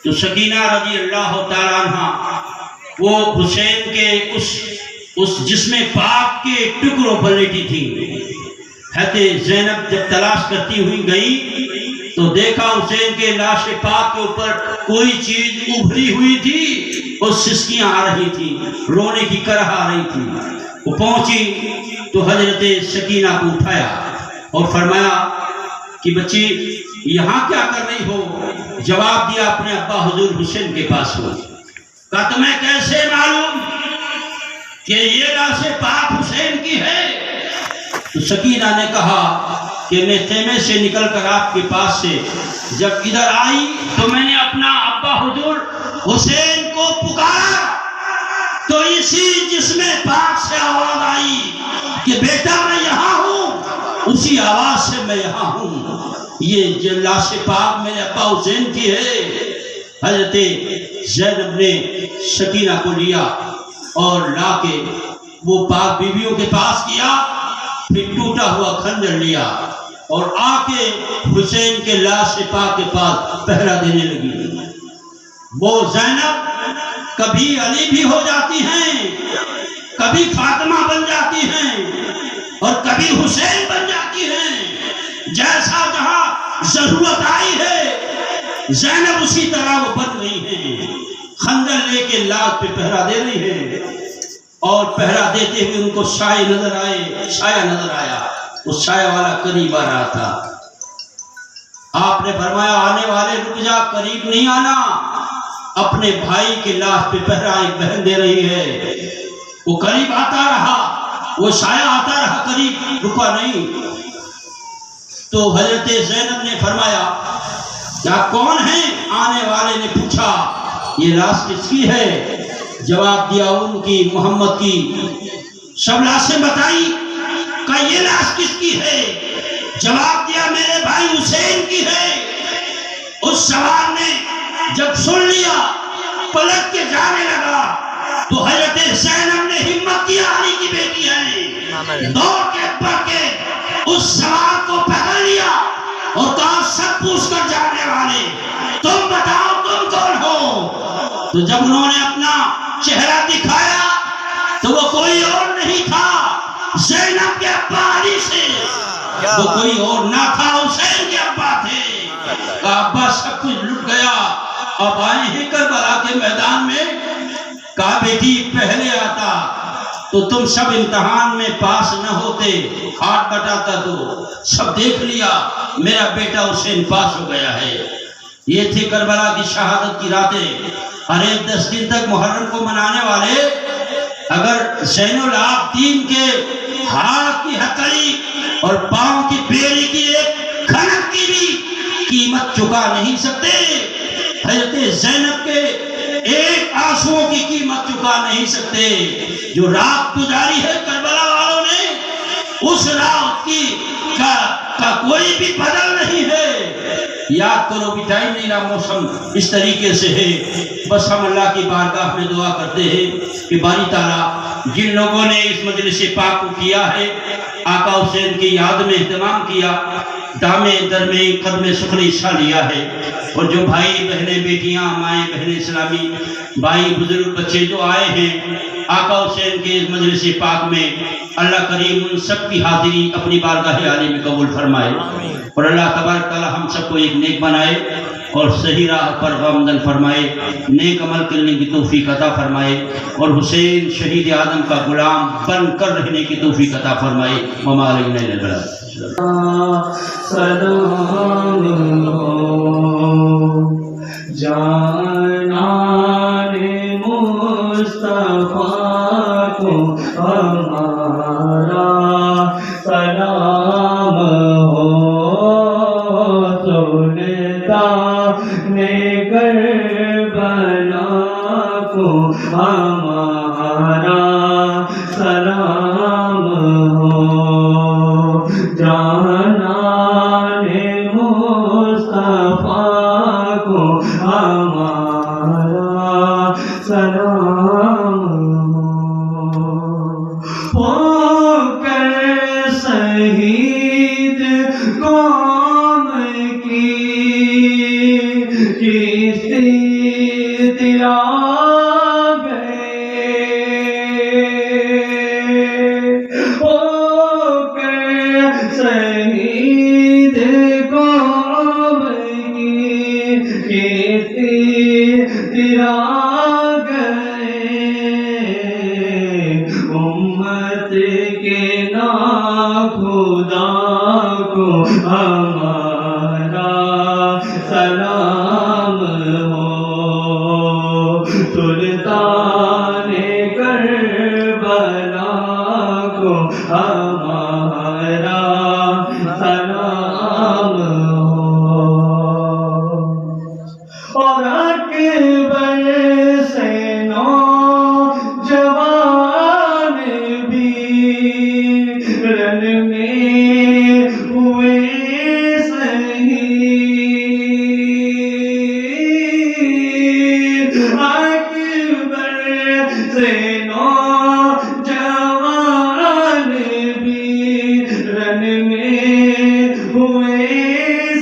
تو سکینہ رضی اللہ تعالیٰ عنہ وہ حسین کے اس جسم پاک کے ٹکڑوں پر لیٹی تھی۔ حضرت زینب جب تلاش کرتی ہوئی گئی تو دیکھا حسین کے لاش پاک کے اوپر کوئی چیز ابھری ہوئی تھی اور سسکیاں آ رہی تھی، رونے کی کرہ آ رہی تھی۔ وہ پہنچی تو حضرت سکینہ کو اٹھایا اور فرمایا کہ بچی یہاں کیا کر رہی ہو؟ جواب دیا اپنے ابا حضور حسین کے پاس ہو۔ کہا تمہیں کیسے معلوم کہ یہ لاش پاک حسین کی ہے؟ تو سکینہ نے کہا کہ میں خیمے سے نکل کر آپ کے پاس سے جب ادھر آئی تو میں نے اپنا ابا حضور حسین کو پکارا تو اسی جسم پاک سے آواز آئی کہ بیٹا میں یہاں ہوں، اسی آواز سے میں یہاں ہوں۔ یہ لاش پاک میرے ابا حسین کی ہے۔ حضرت زینب نے سکینہ کو لیا اور لا کے وہ پاک بیویوں کے پاس کیا، پھر ٹوٹا ہوا خنجر لیا اور آ کے حسین کے لاش پاک کے پاس پہرا دینے لگی۔ وہ زینب کبھی علی بھی ہو جاتی ہیں، کبھی فاطمہ بن جاتی ہیں اور کبھی حسین بن جاتی ہیں۔ جیسا جہاں ضرورت آئی ہے زینب اسی طرح وہ بن گئی ہیں۔ خنجر لے کے لاش پہ پہرا دے رہی ہے اور پہرا دیتے ہوئے ان کو سایہ نظر آیا۔ وہ سایہ والا قریب آ رہا تھا۔ آپ نے فرمایا آنے والے رک جا، قریب نہیں آنا۔ اپنے بھائی کے لاش پہ پہرا ایک بہن دے رہی ہے۔ وہ قریب آتا رہا، وہ سایہ آتا رہا، قریب رکا نہیں۔ تو حضرت زینب نے فرمایا کیا کون ہے؟ آنے والے نے پوچھا یہ لاش کس کی ہے؟ جواب دیا ان کی، محمد کی۔ سب لاشیں بتائی کہ یہ لاش کس کی ہے؟ جواب دیا میرے بھائی حسین کی ہے۔ اس سوار نے جب سن لیا پلٹ کے جانے لگا تو حضرت زینب نے ہمت کیا، علی کی بیٹی ہے، دوڑ کے بڑھ کے اس سوار کو پکڑ لیا اور کہا سب پوچھ کر جانے والے تم بتاؤ تم کون ہو؟ تو جب انہوں نے اپنا چہرہ دکھایا تو وہ کوئی اور نہیں تھا زینب کے ابا علی سے، وہ کوئی اور نہ تھا، حسین کے ابا تھے۔ ابا سب کچھ لٹ گیا، اب آئے ہیں کربلا کے میدان میں۔ کہا بیٹی پہلے آتا تو تم سب امتحان میں پاس نہ ہوتے، ہاتھ بٹاتا تو سب دیکھ لیا میرا بیٹا حسین پاس ہو گیا ہے۔ یہ تھی کربلا کی شہادت کی راتیں۔ اور 10 دن تک محرم کو منانے والے اگر زین العابدین کے ہاتھ کی ہتھکڑی اور پاؤں کی بیڑی کی ایک کھنک کی بھی قیمت چکا نہیں سکتے. حضرت زینب کے ایک آنسوؤں کی قیمت چکا نہیں سکتے. جو رات گزاری ہے کربلا والوں نے، اس رات کی کا کوئی بھی بدل نہیں ہے. یاد کرو بھی ٹائم نہیں رہا، موسم اس طریقے سے ہے. بس ہم اللہ کی بارگاہ میں دعا کرتے ہیں کہ باری تعالیٰ جن لوگوں نے اس مجلس پاک کو کیا ہے، آقا حسین کی یاد میں اہتمام کیا، دامے درمے قدم سخن حصہ لیا ہے، اور جو بھائی بہنیں بیٹیاں مائیں بہنیں اسلامی بھائی بزرگ بچے جو آئے ہیں آقا حسین کے اس مجلس پاک میں، اللہ کریم ان سب کی حاضری اپنی بارگاہ عالی میں قبول فرمائے، اور اللہ تبارک تعالی ہم سب کو ایک نیک بنائے اور صحیح راہ پر غامزن فرمائے، نیک عمل کرنے کی توفیق عطا فرمائے، اور حسین شہید اعظم کا غلام بن کر رہنے کی توفیق عطا فرمائے. وما علینا الا البلاغ. سلام ہو جانان مصطفیٰ کو ہمارا، سلام ہو سلطان کربلا کو ہمارا، سلام ہو جانان مصطفیٰ کو ہمارا، سلام ہو کر شہید قوم کی کشتی تیرا شہید قوم کی کشتی تیرا گئے، امت کے ناخدا کو ہمارا، سلام ہو سلطان کربلا کو ہمارا، سلام ہو. اور اکبر سے نوجوان بھی رن میں ہوئے شہید، اکبر سے نوجوان بھی رن میں ہوئے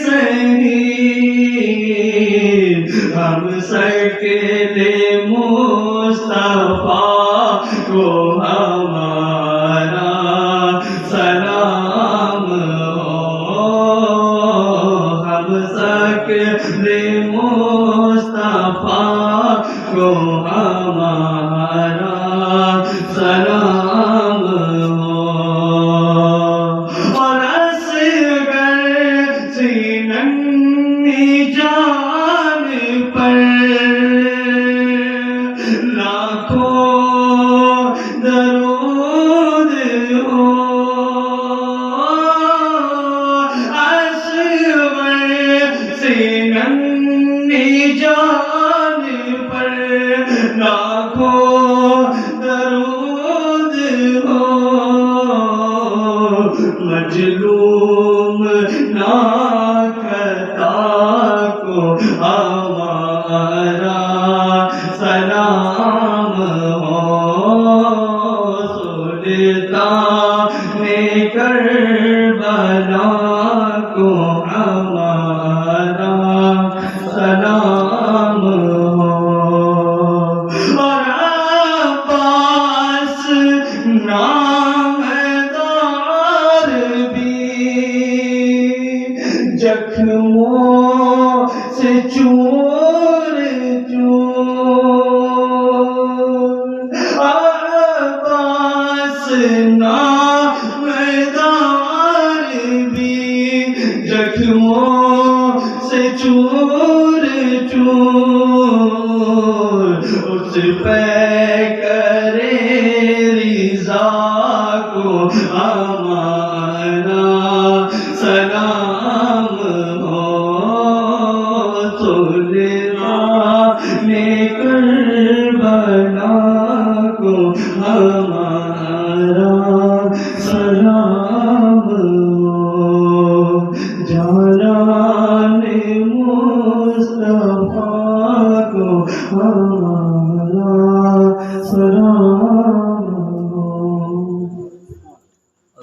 شہید. ہم شکل مصطفیٰ کو ہمارا، سلام ہو. ہم شکل مصطفیٰ کو ہمارا، سلام ہو. اور اصغر سی ننھی جان پر لاکھوں درود ہو. اصغر سی ننھی جان پر لاکھوں درود ہو. مظلوم ناخطا کو ہمارا، سلام ہو سلطان کربلا کو ہمارا، سلام ہو. اور عباس نامدار بھی زخموں سے چور چور، عباس نامدار بھی زخموں سے چور چور. اس پہ کرے رضا کو ہمارا، کربلا کو ہمارا سلام جانان مصطفیٰ کو ہمارا